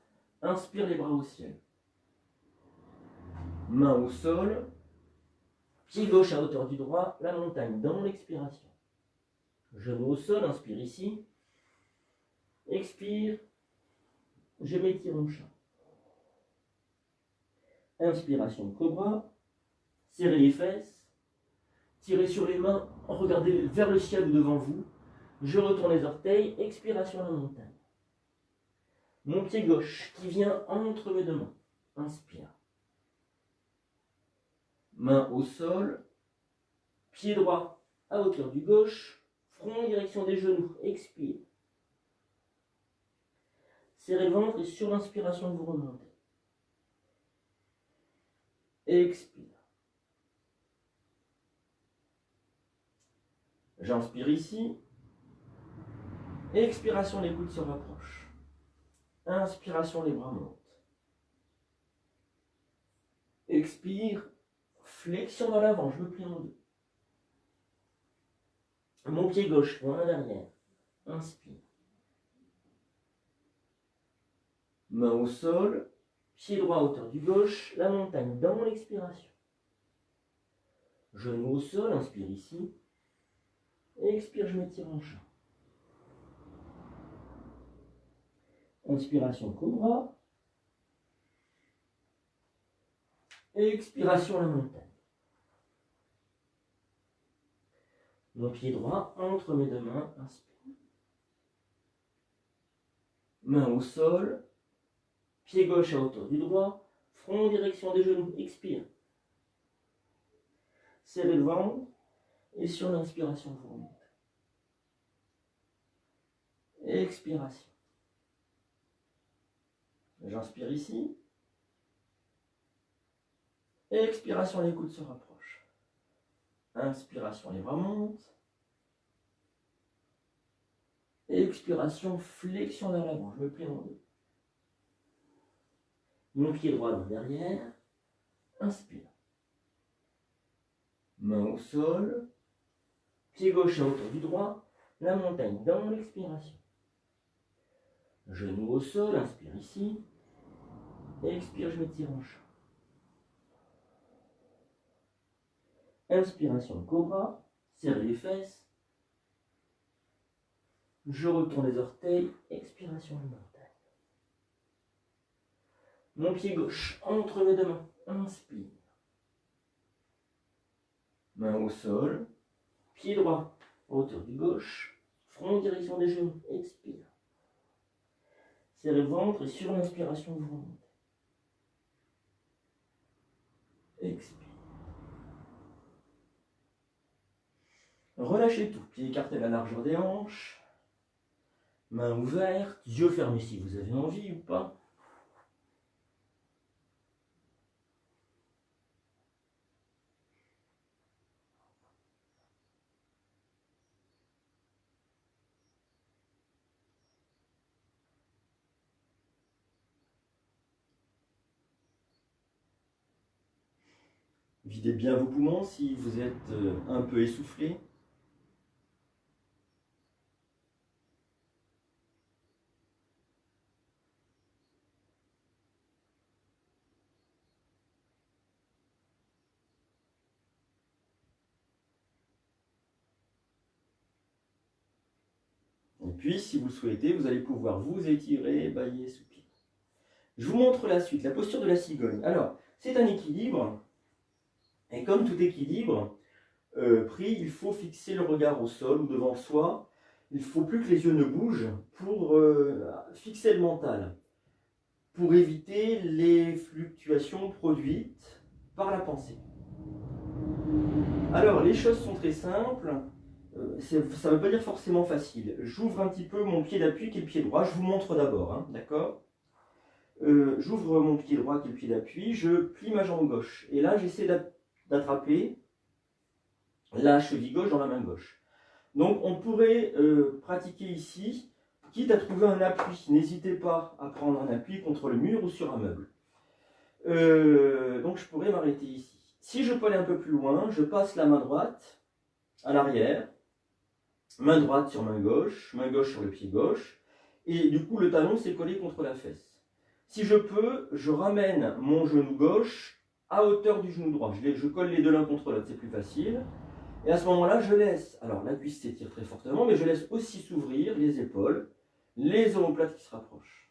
Inspire, les bras au ciel. Main au sol. Pied gauche à hauteur du droit, la montagne dans l'expiration. Genou au sol, inspire ici. Expire, je m'étire mon chat. Inspiration de cobra, serrez les fesses, tirez sur les mains, regardez vers le ciel ou devant vous. Je retourne les orteils, expiration à la montagne. Mon pied gauche qui vient entre mes deux mains, inspire. Main au sol, pied droit à hauteur du gauche, front en direction des genoux, expire. Serrez le ventre et sur l'inspiration vous remontez. Expire. J'inspire ici. Expiration, les coudes se rapprochent. Inspiration, les bras montent. Expire. Flexion dans l'avant, je me plie en deux. Mon pied gauche, loin derrière. Inspire. Main au sol. Pied droit à hauteur du gauche. La montagne dans l'expiration. Genou au sol, inspire ici. Expire, je m'étire en chat. Inspiration, cobra. Expiration, la montagne. Mon pied droit entre mes deux mains, inspire. Main au sol. Pied gauche à hauteur du droit. Front en direction des genoux, expire. Serrez le ventre. Et sur l'inspiration, vous remontez. Expiration. J'inspire ici. Expiration, les coudes se rapprochent. Inspiration, les bras montent. Expiration, flexion vers l'avant. Je me plie en deux. Mon pied droit loin derrière. Inspire. Main au sol. Pied gauche à hauteur du droit. La montagne dans l'expiration. Genou au sol. Inspire ici. Expire, je m'étire en chat. Inspiration, cobra. Serrez les fesses. Je retourne les orteils. Expiration, la montagne. Mon pied gauche entre mes deux mains. Inspire. Main au sol. Pied droit à hauteur du gauche. Front en direction des genoux. Expire. Serrez le ventre et sur l'inspiration, vous remontez. Expire. Relâchez tout. Pieds écartés à la largeur des hanches. Mains ouvertes. Yeux fermés si vous avez envie ou pas. Videz bien vos poumons si vous êtes un peu essoufflé. puis, si vous le souhaitez, vous allez pouvoir vous étirer, bâiller, soupirer. Je vous montre la suite, la posture de la cigogne. Alors, c'est un équilibre, et comme tout équilibre pris, il faut fixer le regard au sol ou devant soi. Il ne faut plus que les yeux ne bougent pour fixer le mental, pour éviter les fluctuations produites par la pensée. Alors, les choses sont très simples. Ça ne veut pas dire forcément facile. J'ouvre un petit peu mon pied d'appui qui est le pied droit. Je vous montre d'abord, hein, d'accord. J'ouvre mon pied droit qui est le pied d'appui. Je plie ma jambe gauche. Et là, j'essaie d'attraper la cheville gauche dans la main gauche. Donc, on pourrait pratiquer ici, quitte à trouver un appui. N'hésitez pas à prendre un appui contre le mur ou sur un meuble. Donc, je pourrais m'arrêter ici. Si je peux aller un peu plus loin, je passe la main droite à l'arrière. Main droite sur main gauche sur le pied gauche, et du coup le talon s'est collé contre la fesse. Si je peux, je ramène mon genou gauche à hauteur du genou droit. Je colle les deux l'un contre l'autre, c'est plus facile. Et à ce moment-là, je laisse, alors la cuisse s'étire très fortement, mais je laisse aussi s'ouvrir les épaules, les omoplates qui se rapprochent.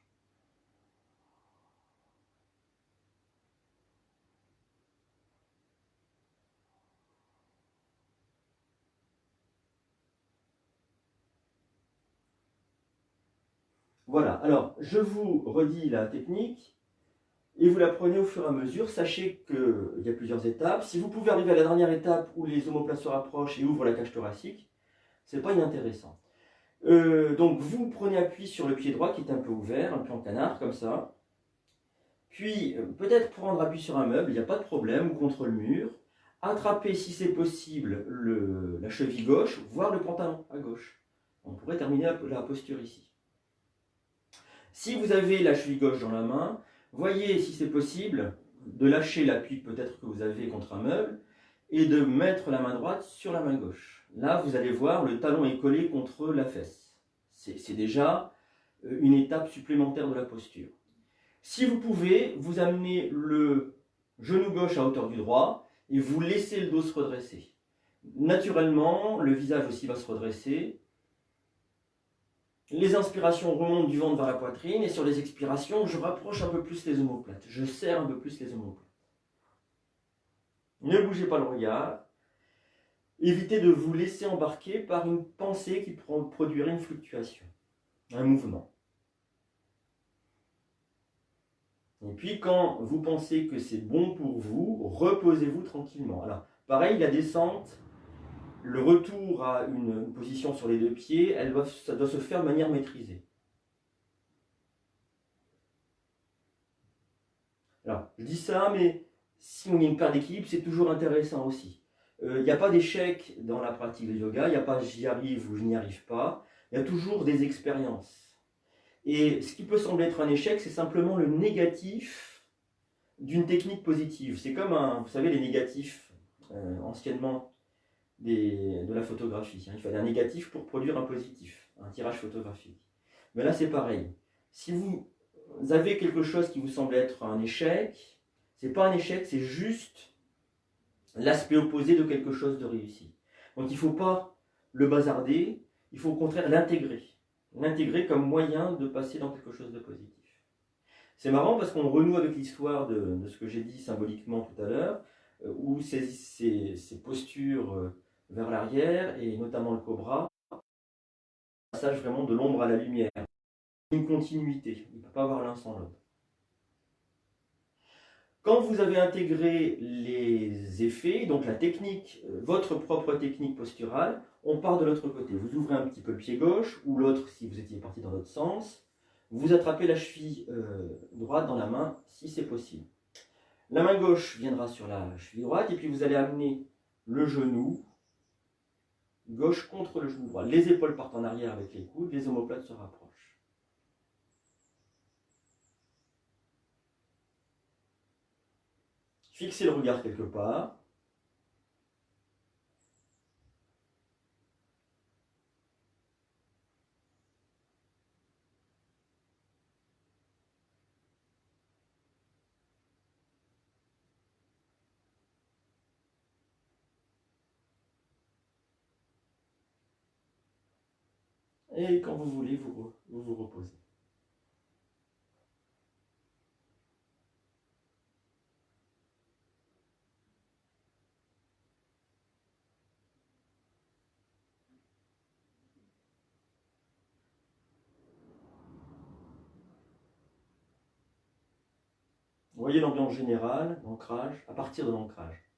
Voilà, alors je vous redis la technique et vous la prenez au fur et à mesure. Sachez qu'il y a plusieurs étapes. Si vous pouvez arriver à la dernière étape où les omoplates se rapprochent et ouvrent la cage thoracique, c'est pas inintéressant. Donc vous prenez appui sur le pied droit qui est un peu ouvert, un peu en canard, comme ça. Puis peut-être prendre appui sur un meuble, il n'y a pas de problème, ou contre le mur. Attraper si c'est possible la cheville gauche, voire le pantalon à gauche. On pourrait terminer la posture ici. Si vous avez la cheville gauche dans la main, voyez si c'est possible de lâcher l'appui peut-être que vous avez contre un meuble et de mettre la main droite sur la main gauche. Là, vous allez voir, le talon est collé contre la fesse. C'est déjà une étape supplémentaire de la posture. Si vous pouvez, vous amenez le genou gauche à hauteur du droit et vous laissez le dos se redresser. Naturellement, le visage aussi va se redresser. Les inspirations remontent du ventre vers la poitrine et sur les expirations, je rapproche un peu plus les omoplates. Je serre un peu plus les omoplates. Ne bougez pas le regard. Évitez de vous laisser embarquer par une pensée qui produirait une fluctuation, un mouvement. Et puis quand vous pensez que c'est bon pour vous, reposez-vous tranquillement. Alors, pareil, la descente, le retour à une position sur les deux pieds, ça doit se faire de manière maîtrisée. Alors, je dis ça, mais si on a une perte d'équilibre, c'est toujours intéressant aussi. Il n'y a pas d'échec dans la pratique de yoga, il n'y a pas j'y arrive ou je n'y arrive pas, il y a toujours des expériences. Et ce qui peut sembler être un échec, c'est simplement le négatif d'une technique positive. C'est comme, vous savez, les négatifs, anciennement, de la photographie. Il fallait un négatif pour produire un positif, un tirage photographique. Mais là, c'est pareil. Si vous avez quelque chose qui vous semble être un échec, c'est pas un échec, c'est juste l'aspect opposé de quelque chose de réussi. Donc il ne faut pas le bazarder, il faut au contraire l'intégrer. L'intégrer comme moyen de passer dans quelque chose de positif. C'est marrant parce qu'on renoue avec l'histoire de ce que j'ai dit symboliquement tout à l'heure, où ces postures vers l'arrière, et notamment le cobra, passage vraiment de l'ombre à la lumière. Une continuité, il ne peut pas avoir l'un sans l'autre. Quand vous avez intégré les effets, donc la technique, votre propre technique posturale, on part de l'autre côté. Vous ouvrez un petit peu le pied gauche, ou l'autre si vous étiez parti dans l'autre sens. Vous attrapez la cheville droite dans la main, si c'est possible. La main gauche viendra sur la cheville droite, et puis vous allez amener le genou gauche contre le genou droit. Les épaules partent en arrière avec les coudes, les omoplates se rapprochent. Fixez le regard quelque part. Et quand vous voulez, vous vous reposez. Vous voyez l'ambiance générale, l'ancrage, à partir de l'ancrage.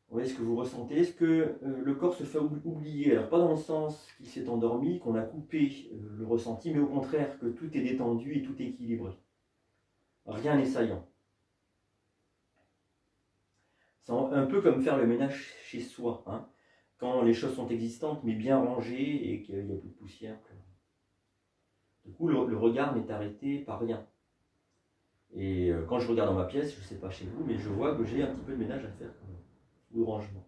Vous voyez ce que vous ressentez. Est-ce que le corps se fait oublier? Alors pas dans le sens qu'il s'est endormi, qu'on a coupé le ressenti, mais au contraire que tout est détendu et tout est équilibré. Rien n'est saillant. C'est un peu comme faire le ménage chez soi, hein, quand les choses sont existantes mais bien rangées et qu'il n'y a plus de poussière. Du coup, le regard n'est arrêté par rien. Et quand je regarde dans ma pièce, je ne sais pas chez vous, mais je vois que j'ai un petit peu de ménage à faire quand même, ou de rangement.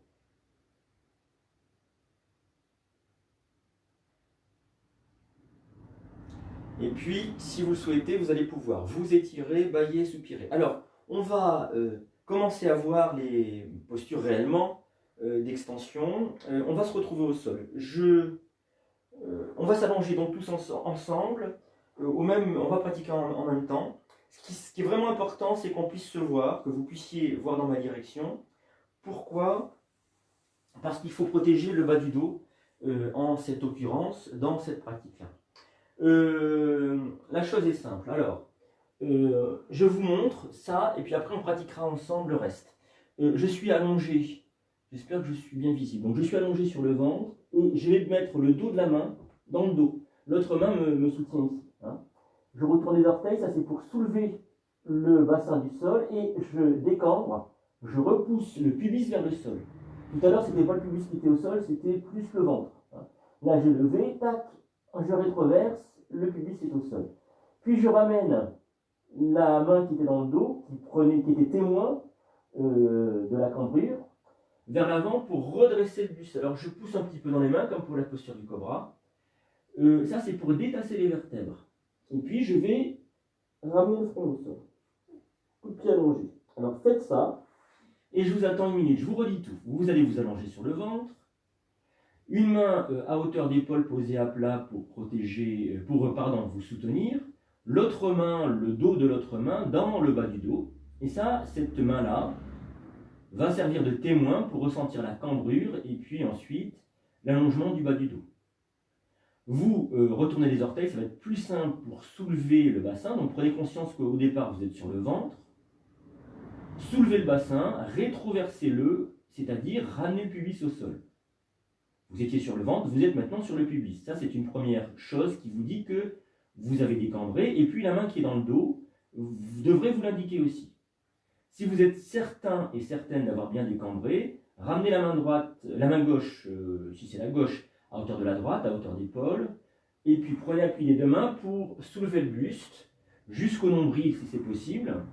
Et puis, si vous le souhaitez, vous allez pouvoir vous étirer, bâiller, soupirer. Alors, on va commencer à voir les postures réellement d'extension. On va se retrouver au sol. On va s'allonger donc tous ensemble. On va pratiquer en même temps. Ce qui est vraiment important, c'est qu'on puisse se voir, que vous puissiez voir dans ma direction. Pourquoi? Parce qu'il faut protéger le bas du dos en cette occurrence, dans cette pratique-là. La chose est simple. Alors, je vous montre ça et puis après on pratiquera ensemble le reste. Je suis allongé, j'espère que je suis bien visible. Donc je suis allongé sur le ventre et je vais mettre le dos de la main dans le dos. L'autre main me soutient ici. Hein. Je retourne les orteils, ça c'est pour soulever le bassin du sol et je décambre, je repousse le pubis vers le sol. Tout à l'heure c'était pas le pubis qui était au sol, c'était plus le ventre. Hein. Là j'ai levé, tac, je rétroverse, le pubis est au sol. Puis je ramène la main qui était dans le dos, qui était témoin de la cambrure, vers l'avant pour redresser le buste. Alors je pousse un petit peu dans les mains, comme pour la posture du cobra. Ça c'est pour détasser les vertèbres. Et puis je vais ramener le front au sol. Coup de pied allongé. Alors faites ça, et je vous attends une minute. Je vous redis tout. Vous allez vous allonger sur le ventre. Une main à hauteur d'épaule posée à plat pour protéger, vous soutenir. L'autre main, le dos de l'autre main dans le bas du dos. Et ça, cette main-là va servir de témoin pour ressentir la cambrure et puis ensuite l'allongement du bas du dos. Vous retournez les orteils, ça va être plus simple pour soulever le bassin. Donc prenez conscience qu'au départ, vous êtes sur le ventre. Soulevez le bassin, rétroversez-le, c'est-à-dire ramenez le pubis au sol. Vous étiez sur le ventre, vous êtes maintenant sur le pubis. Ça, c'est une première chose qui vous dit que vous avez décambré. Et puis la main qui est dans le dos, vous devrez vous l'indiquer aussi. Si vous êtes certain et certaine d'avoir bien décambré, ramenez la main droite, la main gauche, si c'est la gauche, à hauteur de la droite, à hauteur d'épaule. Et puis prenez appui des deux mains pour soulever le buste jusqu'au nombril si c'est possible,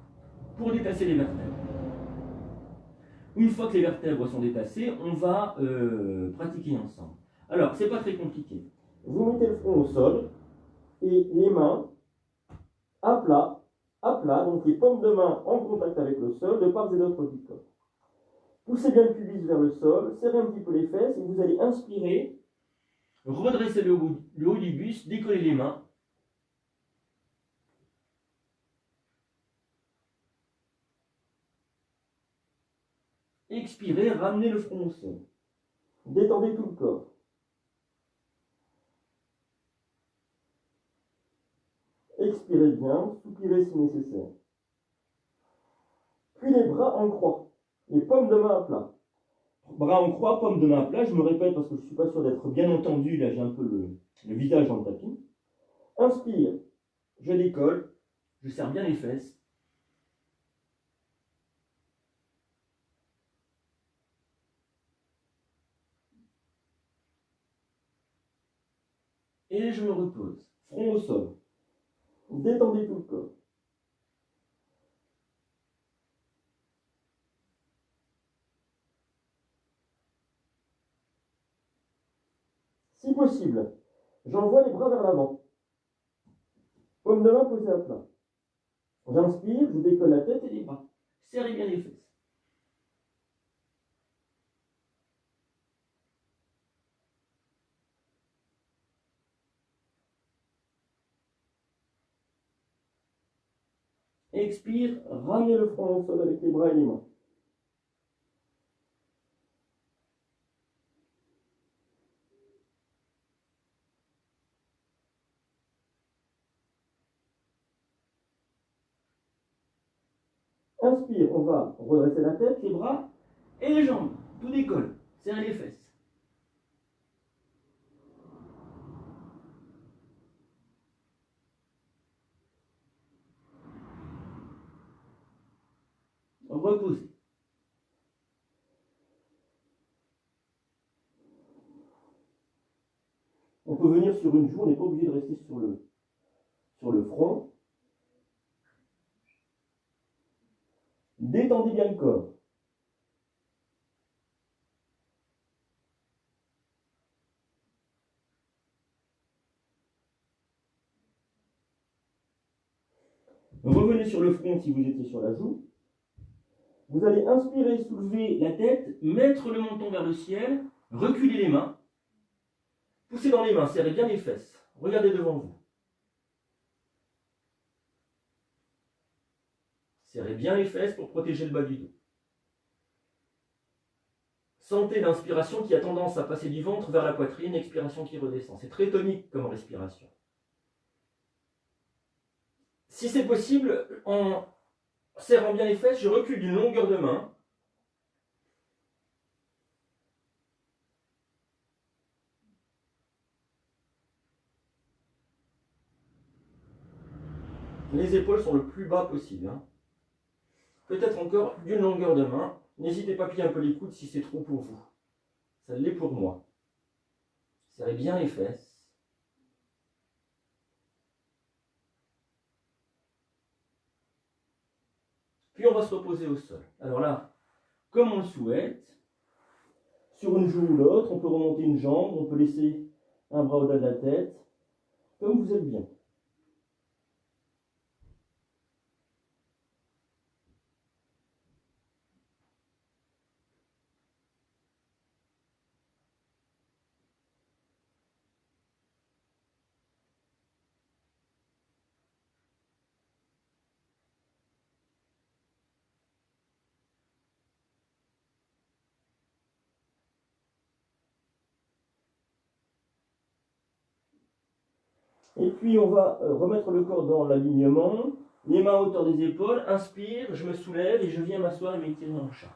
pour détasser les vertèbres. Une fois que les vertèbres sont détassées, on va pratiquer ensemble. Alors, c'est pas très compliqué. Vous mettez le front au sol et les mains à plat, donc les paumes de main en contact avec le sol, de part et d'autre du corps. Poussez bien le pubis vers le sol, serrez un petit peu les fesses et vous allez inspirer, redresser le haut du buste, décoller les mains. Expirez, ramenez le front au sol. Détendez tout le corps. Expirez bien, soupirez si nécessaire. Puis les bras en croix, les paumes de main à plat. Bras en croix, paumes de main à plat, je me répète parce que je ne suis pas sûr d'être bien entendu, là j'ai un peu le visage dans le tapis. Inspire, je décolle, je serre bien les fesses. Et je me repose, front au sol. Détendez tout le corps. Si possible, j'envoie les bras vers l'avant. Paume de main posée à plat. J'inspire, je décolle la tête et les bras. Serrez bien les fesses. expire, ramenez le front au sol avec les bras et les mains. Inspire, on va redresser la tête, les bras et les jambes. Tout décolle. Serrez les fesses. Reposez. On peut venir sur une joue, on n'est pas obligé de rester sur le front. Détendez bien le corps. Revenez sur le front si vous étiez sur la joue. Vous allez inspirer, soulever la tête, mettre le menton vers le ciel, reculer les mains, poussez dans les mains, serrez bien les fesses. Regardez devant vous. Serrez bien les fesses pour protéger le bas du dos. Sentez l'inspiration qui a tendance à passer du ventre vers la poitrine, expiration qui redescend. C'est très tonique comme respiration. Si c'est possible, en serrant bien les fesses, je recule d'une longueur de main. Les épaules sont le plus bas possible. Peut-être encore d'une longueur de main. N'hésitez pas à plier un peu les coudes si c'est trop pour vous. Ça l'est pour moi. Serrez bien les fesses. Puis on va se reposer au sol. Alors là, comme on le souhaite, sur une joue ou l'autre, on peut remonter une jambe, on peut laisser un bras au-delà de la tête, comme vous êtes bien. Et puis on va remettre le corps dans l'alignement, les mains à hauteur des épaules, inspire, je me soulève et je viens m'asseoir et m'étirer en chat.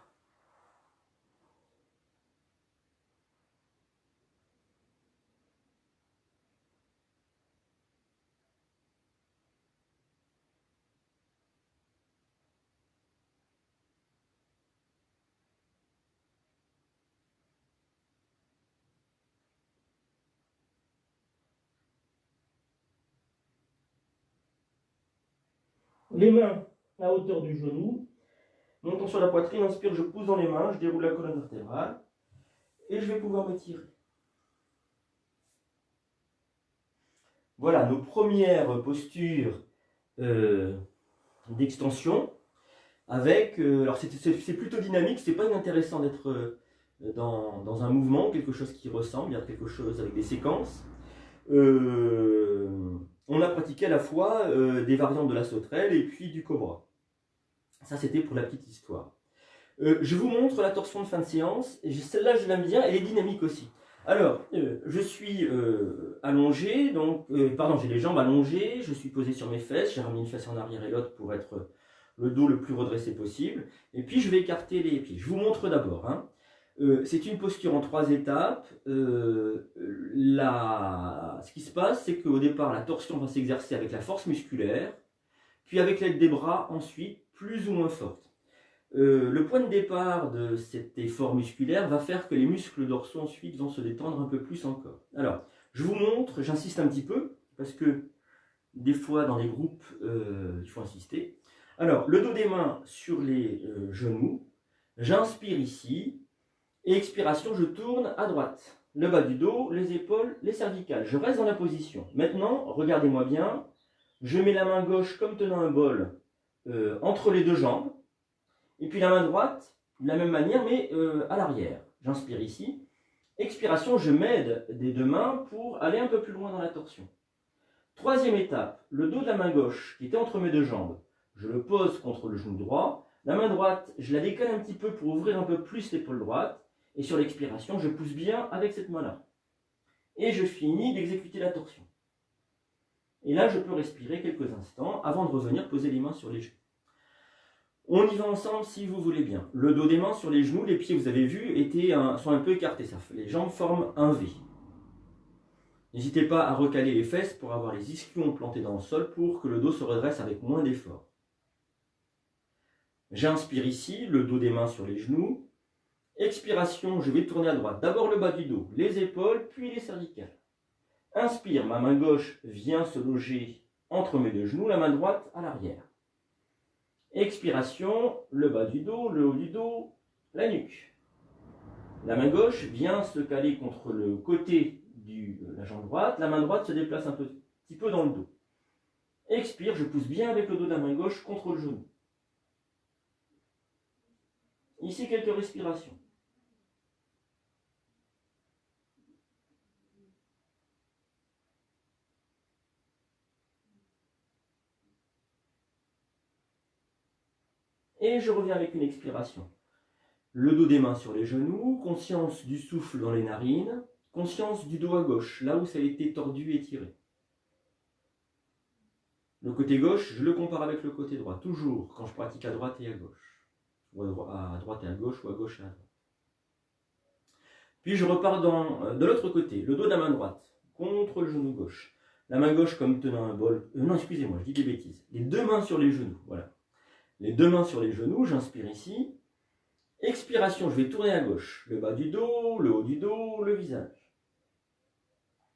Les mains à hauteur du genou, montant sur la poitrine, inspire, je pousse dans les mains, je déroule la colonne vertébrale et je vais pouvoir m'étirer. Voilà nos premières postures d'extension avec, alors c'est plutôt dynamique, c'est pas inintéressant d'être dans un mouvement, quelque chose qui ressemble, il y a quelque chose avec des séquences. On a pratiqué à la fois des variantes de la sauterelle et puis du cobra. Ça, c'était pour la petite histoire. Je vous montre la torsion de fin de séance. Celle-là, je l'aime bien, elle est dynamique aussi. Alors, je suis allongé, donc, j'ai les jambes allongées, je suis posé sur mes fesses, j'ai ramené une fesse en arrière et l'autre pour être le dos le plus redressé possible. Et puis, je vais écarter les pieds. Je vous montre d'abord. C'est une posture en 3 étapes. Ce qui se passe, c'est qu'au départ, la torsion va s'exercer avec la force musculaire, puis avec l'aide des bras, ensuite, plus ou moins forte. Le point de départ de cet effort musculaire va faire que les muscles dorsaux ensuite vont se détendre un peu plus encore. Alors, je vous montre, j'insiste un petit peu, parce que des fois dans les groupes, il faut insister. Alors, le dos des mains sur les genoux, j'inspire ici, et expiration, je tourne à droite. Le bas du dos, les épaules, les cervicales. Je reste dans la position. Maintenant, regardez-moi bien, je mets la main gauche comme tenant un bol entre les deux jambes, et puis la main droite, de la même manière, mais à l'arrière. J'inspire ici. Expiration, je m'aide des deux mains pour aller un peu plus loin dans la torsion. Troisième étape, le dos de la main gauche, qui était entre mes deux jambes, je le pose contre le genou droit. La main droite, je la décale un petit peu pour ouvrir un peu plus l'épaule droite. Et sur l'expiration, je pousse bien avec cette main-là. Et je finis d'exécuter la torsion. Et là, je peux respirer quelques instants avant de revenir poser les mains sur les genoux. On y va ensemble si vous voulez bien. Le dos des mains sur les genoux, les pieds, vous avez vu, sont un peu écartés. Les jambes forment un V. N'hésitez pas à recaler les fesses pour avoir les ischions plantés dans le sol pour que le dos se redresse avec moins d'effort. J'inspire ici, le dos des mains sur les genoux. Expiration, je vais tourner à droite. D'abord le bas du dos, les épaules, puis les cervicales. Inspire, ma main gauche vient se loger entre mes deux genoux, la main droite à l'arrière. Expiration, le bas du dos, le haut du dos, la nuque. La main gauche vient se caler contre le côté de la jambe droite, la main droite se déplace un petit peu dans le dos. Expire, je pousse bien avec le dos de la main gauche contre le genou. Ici, quelques respirations. Et je reviens avec une expiration. Le dos des mains sur les genoux, conscience du souffle dans les narines, conscience du dos à gauche, là où ça a été tordu et tiré. Le côté gauche, je le compare avec le côté droit, toujours quand je pratique à droite et à gauche. Ou à droite et à gauche, ou à gauche et à droite. Puis je repars de l'autre côté, le dos de la main droite, contre le genou gauche. La main gauche comme tenant un bol. Non, excusez-moi, je dis des bêtises. Les deux mains sur les genoux, voilà. Les deux mains sur les genoux, j'inspire ici. Expiration, je vais tourner à gauche. Le bas du dos, le haut du dos, le visage.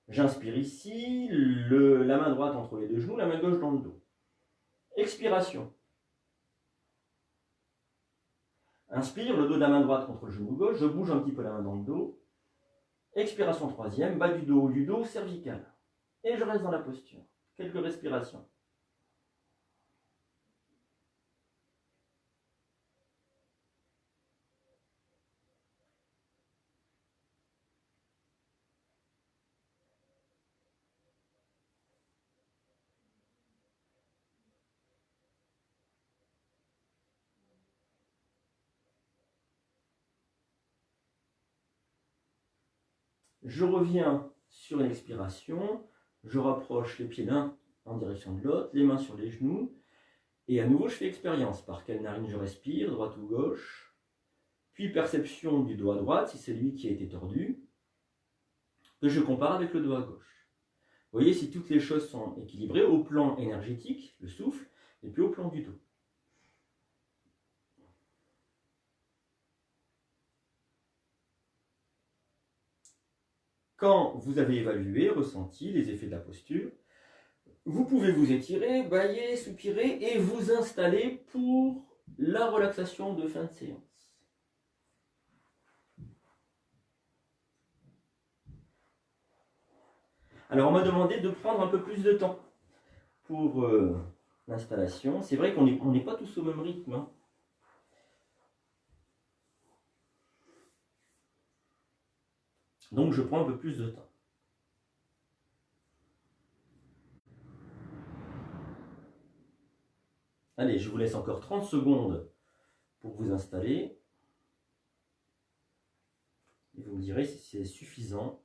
J'inspire ici, la main droite entre les deux genoux, la main gauche dans le dos. Expiration. Inspire, le dos de la main droite contre le genou gauche, je bouge un petit peu la main dans le dos. Expiration troisième, bas du dos, haut du dos, cervical. Et je reste dans la posture. Quelques respirations. Je reviens sur une expiration, je rapproche les pieds l'un en direction de l'autre, les mains sur les genoux, et à nouveau je fais expérience. Par quelle narine je respire, droite ou gauche, puis perception du doigt à droite, si c'est lui qui a été tordu, que je compare avec le doigt à gauche. Vous voyez si toutes les choses sont équilibrées au plan énergétique, le souffle, et puis au plan du dos. Quand vous avez évalué, ressenti les effets de la posture, vous pouvez vous étirer, bâiller, soupirer et vous installer pour la relaxation de fin de séance. Alors on m'a demandé de prendre un peu plus de temps pour l'installation. C'est vrai qu'on n'est pas tous au même rythme, hein. Donc je prends un peu plus de temps. Allez, je vous laisse encore 30 secondes pour vous installer. Et vous me direz si c'est suffisant.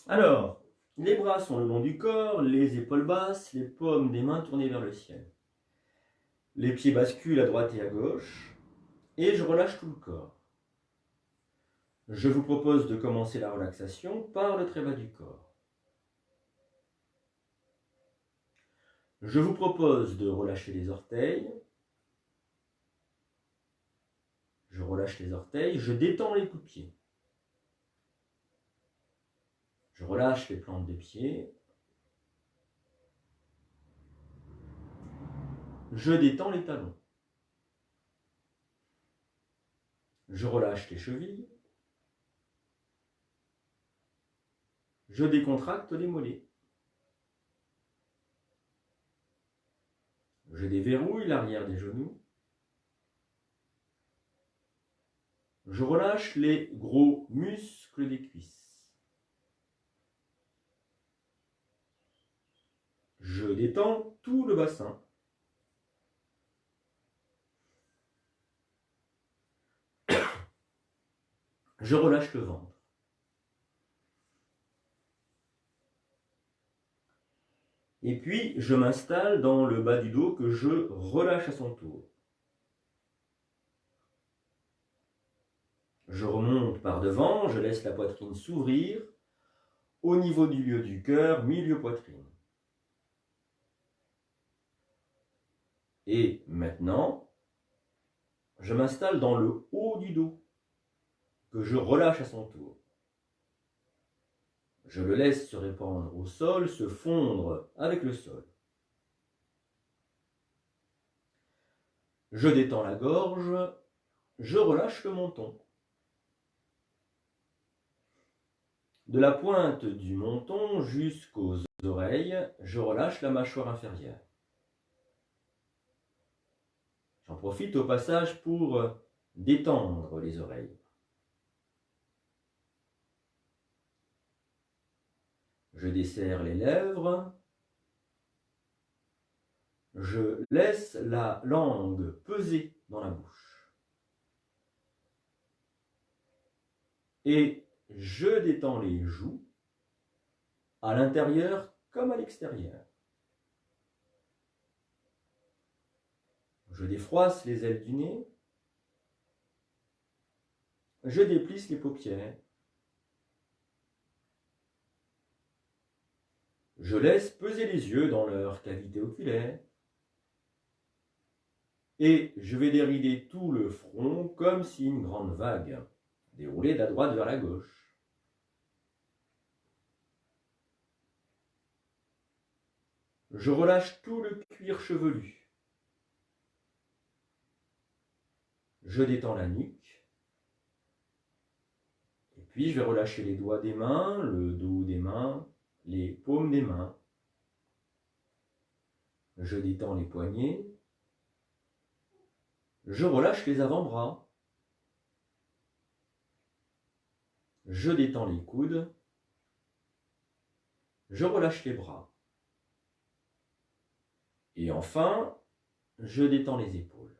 Alors, les bras sont le long du corps, les épaules basses, les paumes des mains tournées vers le ciel. Les pieds basculent à droite et à gauche, et je relâche tout le corps. Je vous propose de commencer la relaxation par le très bas du corps. Je vous propose de relâcher les orteils. Je relâche les orteils, je détends les coups de pied. Je relâche les plantes des pieds. Je détends les talons. Je relâche les chevilles. Je décontracte les mollets. Je déverrouille l'arrière des genoux. Je relâche les gros muscles des cuisses. Je détends tout le bassin. Je relâche le ventre. Et puis, je m'installe dans le bas du dos que je relâche à son tour. Je remonte par devant, je laisse la poitrine s'ouvrir au niveau du lieu du cœur, milieu poitrine. Et maintenant, je m'installe dans le haut du dos que je relâche à son tour. Je le laisse se répandre au sol, se fondre avec le sol. Je détends la gorge, je relâche le menton. De la pointe du menton jusqu'aux oreilles, je relâche la mâchoire inférieure. J'en profite au passage pour détendre les oreilles. Je desserre les lèvres. Je laisse la langue peser dans la bouche. Et je détends les joues, à l'intérieur comme à l'extérieur. Je défroisse les ailes du nez. Je déplisse les paupières. Je laisse peser les yeux dans leur cavité oculaire. Et je vais dérider tout le front comme si une grande vague déroulait de la droite vers la gauche. Je relâche tout le cuir chevelu. Je détends la nuque. Et puis je vais relâcher les doigts des mains, le dos des mains, les paumes des mains. Je détends les poignets. Je relâche les avant-bras. Je détends les coudes. Je relâche les bras. Et enfin, je détends les épaules.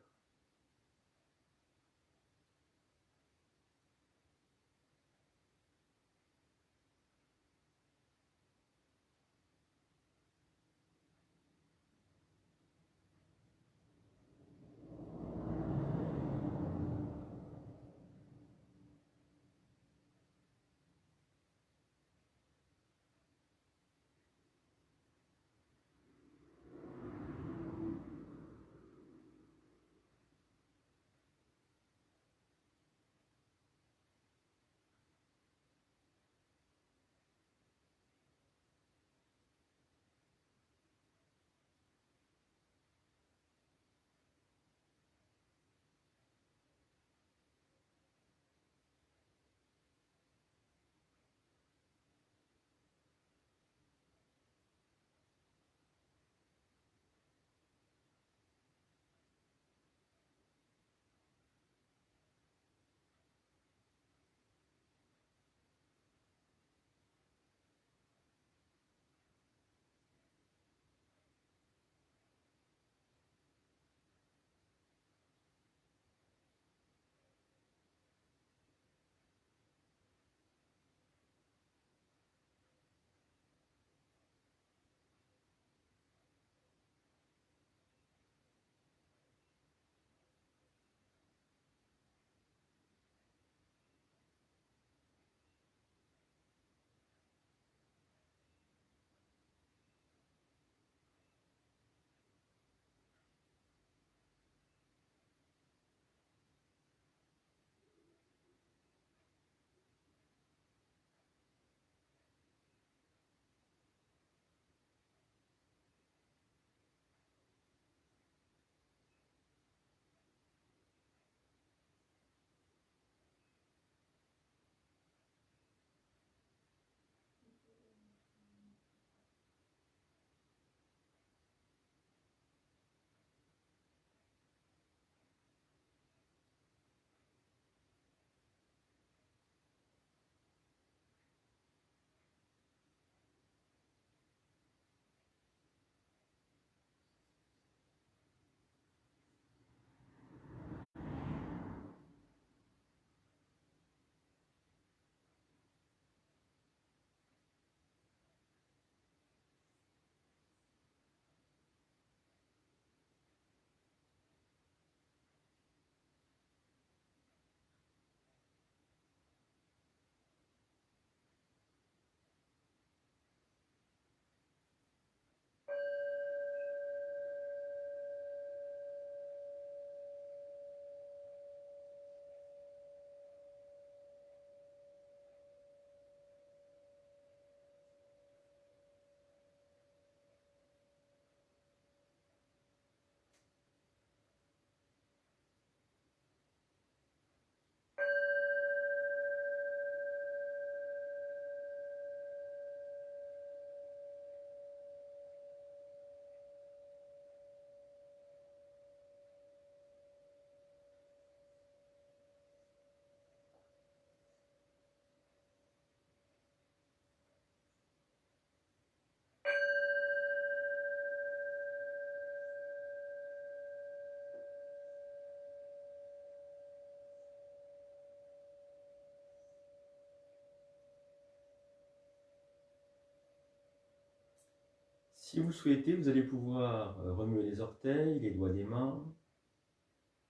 Si vous souhaitez, vous allez pouvoir remuer les orteils, les doigts des mains,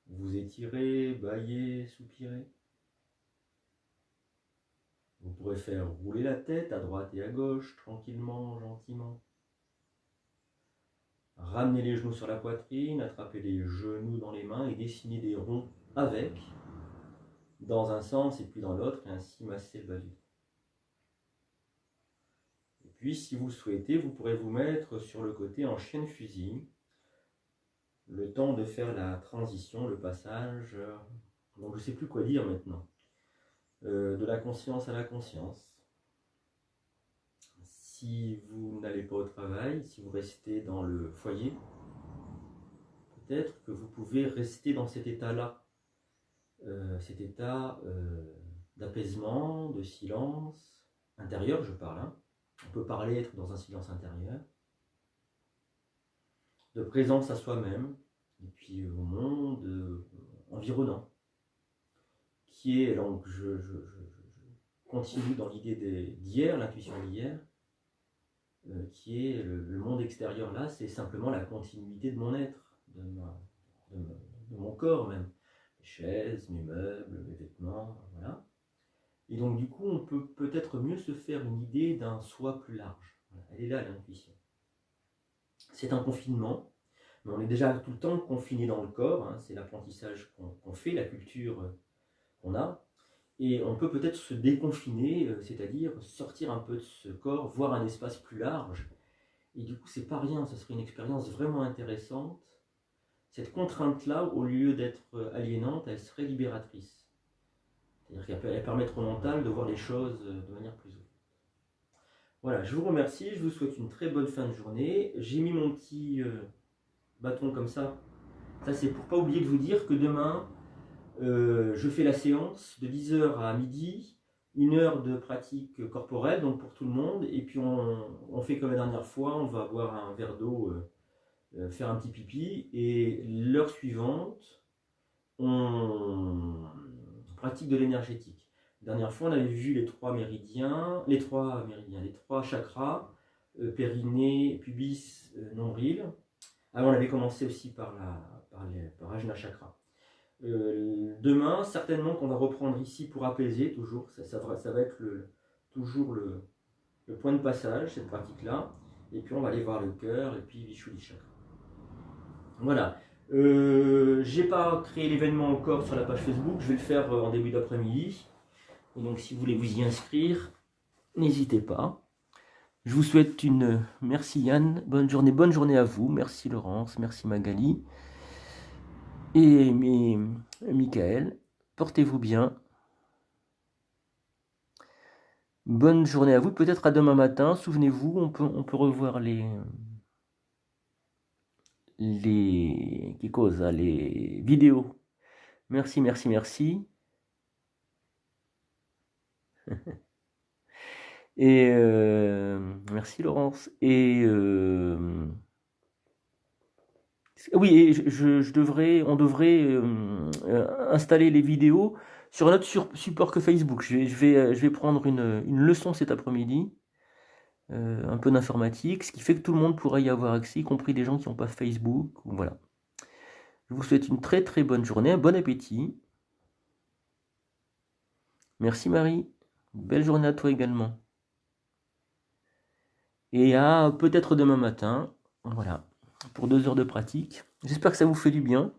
vous étirer, bâiller, soupirer. Vous pourrez faire rouler la tête à droite et à gauche, tranquillement, gentiment. Ramener les genoux sur la poitrine, attraper les genoux dans les mains et dessiner des ronds avec, dans un sens et puis dans l'autre, et ainsi masser le bas du dos. Et puis, si vous le souhaitez, vous pourrez vous mettre sur le côté en chien de fusil, le temps de faire la transition, le passage, donc je ne sais plus quoi dire maintenant, de la conscience à la conscience. Si vous n'allez pas au travail, si vous restez dans le foyer, peut-être que vous pouvez rester dans cet état-là, cet état d'apaisement, de silence, intérieur je parle, hein. On peut parler être dans un silence intérieur, de présence à soi-même, et puis au monde environnant, qui est, donc je continue dans l'idée d'hier, l'intuition d'hier, qui est le monde extérieur là, c'est simplement la continuité de mon être, de mon corps même. Mes chaises, mes meubles, mes vêtements, voilà. Et donc du coup, on peut peut-être mieux se faire une idée d'un soi plus large. Voilà. Elle est là, l'intuition. C'est un confinement, mais on est déjà tout le temps confiné dans le corps, hein. C'est l'apprentissage qu'on fait, la culture qu'on a. Et on peut peut-être se déconfiner, c'est-à-dire sortir un peu de ce corps, voir un espace plus large. Et du coup, c'est pas rien, ça serait une expérience vraiment intéressante. Cette contrainte-là, au lieu d'être aliénante, elle serait libératrice. C'est-à-dire qu'elle permettrait au mental de voir les choses de manière plus ouverte. Voilà, je vous remercie, je vous souhaite une très bonne fin de journée. J'ai mis mon petit bâton comme ça. Ça, c'est pour pas oublier de vous dire que demain, je fais la séance de 10h à midi, 1 heure de pratique corporelle, donc pour tout le monde. Et puis on fait comme la dernière fois, on va boire un verre d'eau, faire un petit pipi. Et l'heure suivante, on pratique de l'énergétique. La dernière fois, on avait vu les trois chakras, périnée, pubis, nombril. Ah, on avait commencé aussi par Ajna Chakra. Demain, certainement qu'on va reprendre ici pour apaiser, toujours. Ça va être toujours le point de passage, cette pratique-là. Et puis on va aller voir le cœur et puis Vishuddhi Chakra. Voilà. J'ai pas créé l'événement encore sur la page Facebook, je vais le faire en début d'après-midi. Et donc si vous voulez vous y inscrire, n'hésitez pas. Je vous souhaite merci Yann, bonne journée à vous, merci Laurence, merci Magali et Michael, portez-vous bien. Bonne journée à vous, peut-être à demain matin, souvenez-vous, on peut revoir les vidéos. Merci. Et merci Laurence. Et oui, on devrait installer les vidéos sur un autre support que Facebook. Je vais prendre une leçon cet après-midi, un peu d'informatique, ce qui fait que tout le monde pourra y avoir accès, y compris des gens qui n'ont pas Facebook. Voilà. Je vous souhaite une très très bonne journée, un bon appétit. Merci Marie. Belle journée à toi également. Et à peut-être demain matin, voilà, pour 2 heures de pratique. J'espère que ça vous fait du bien.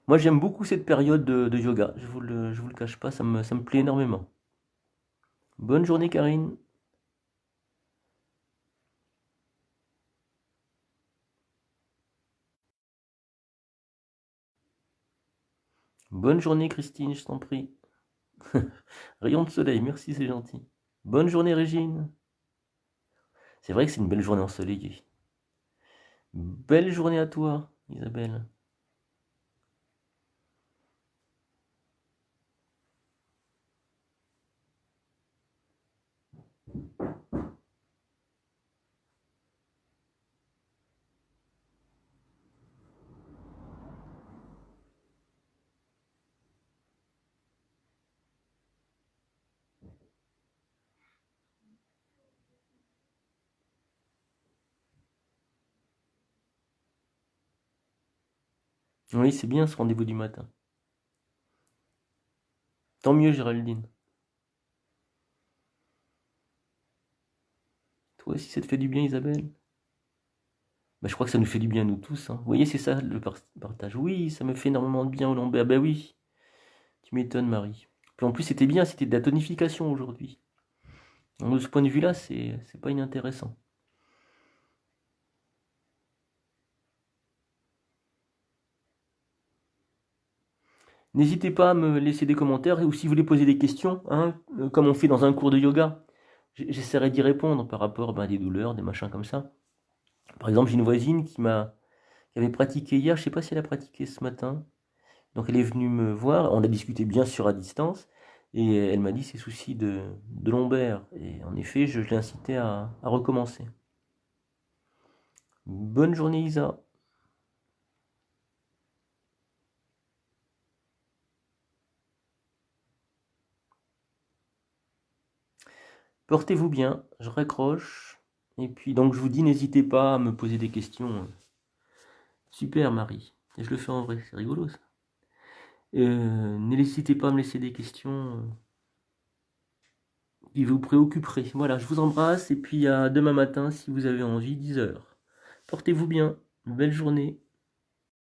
Moi j'aime beaucoup cette période de yoga, je vous le cache pas, ça me plaît énormément. Bonne journée Karine. Bonne journée Christine, je t'en prie. Rayon de soleil, merci, c'est gentil. Bonne journée Régine. C'est vrai que c'est une belle journée ensoleillée. Belle journée à toi, Isabelle. Oui, c'est bien ce rendez-vous du matin. Tant mieux, Géraldine. Toi aussi, ça te fait du bien, Isabelle? Bah, je crois que ça nous fait du bien, nous tous, hein. Vous voyez, c'est ça le partage. Oui, ça me fait énormément de bien au lombaire. Bah oui, tu m'étonnes, Marie. Puis en plus, c'était bien, c'était de la tonification aujourd'hui. Donc, de ce point de vue-là, c'est pas inintéressant. N'hésitez pas à me laisser des commentaires ou si vous voulez poser des questions, hein, comme on fait dans un cours de yoga. J'essaierai d'y répondre par rapport à des douleurs, des machins comme ça. Par exemple, j'ai une voisine qui avait pratiqué hier, je sais pas si elle a pratiqué ce matin. Donc elle est venue me voir, on a discuté bien sûr à distance, et elle m'a dit ses soucis de lombaire. Et en effet, je l'ai incité à recommencer. Bonne journée Isa. Portez-vous bien, je raccroche. Et puis donc je vous dis, n'hésitez pas à me poser des questions. Super Marie. Et je le fais en vrai, c'est rigolo ça. N'hésitez pas à me laisser des questions qui vous préoccuperaient. Voilà, je vous embrasse et puis à demain matin si vous avez envie, 10 heures. Portez-vous bien, belle journée.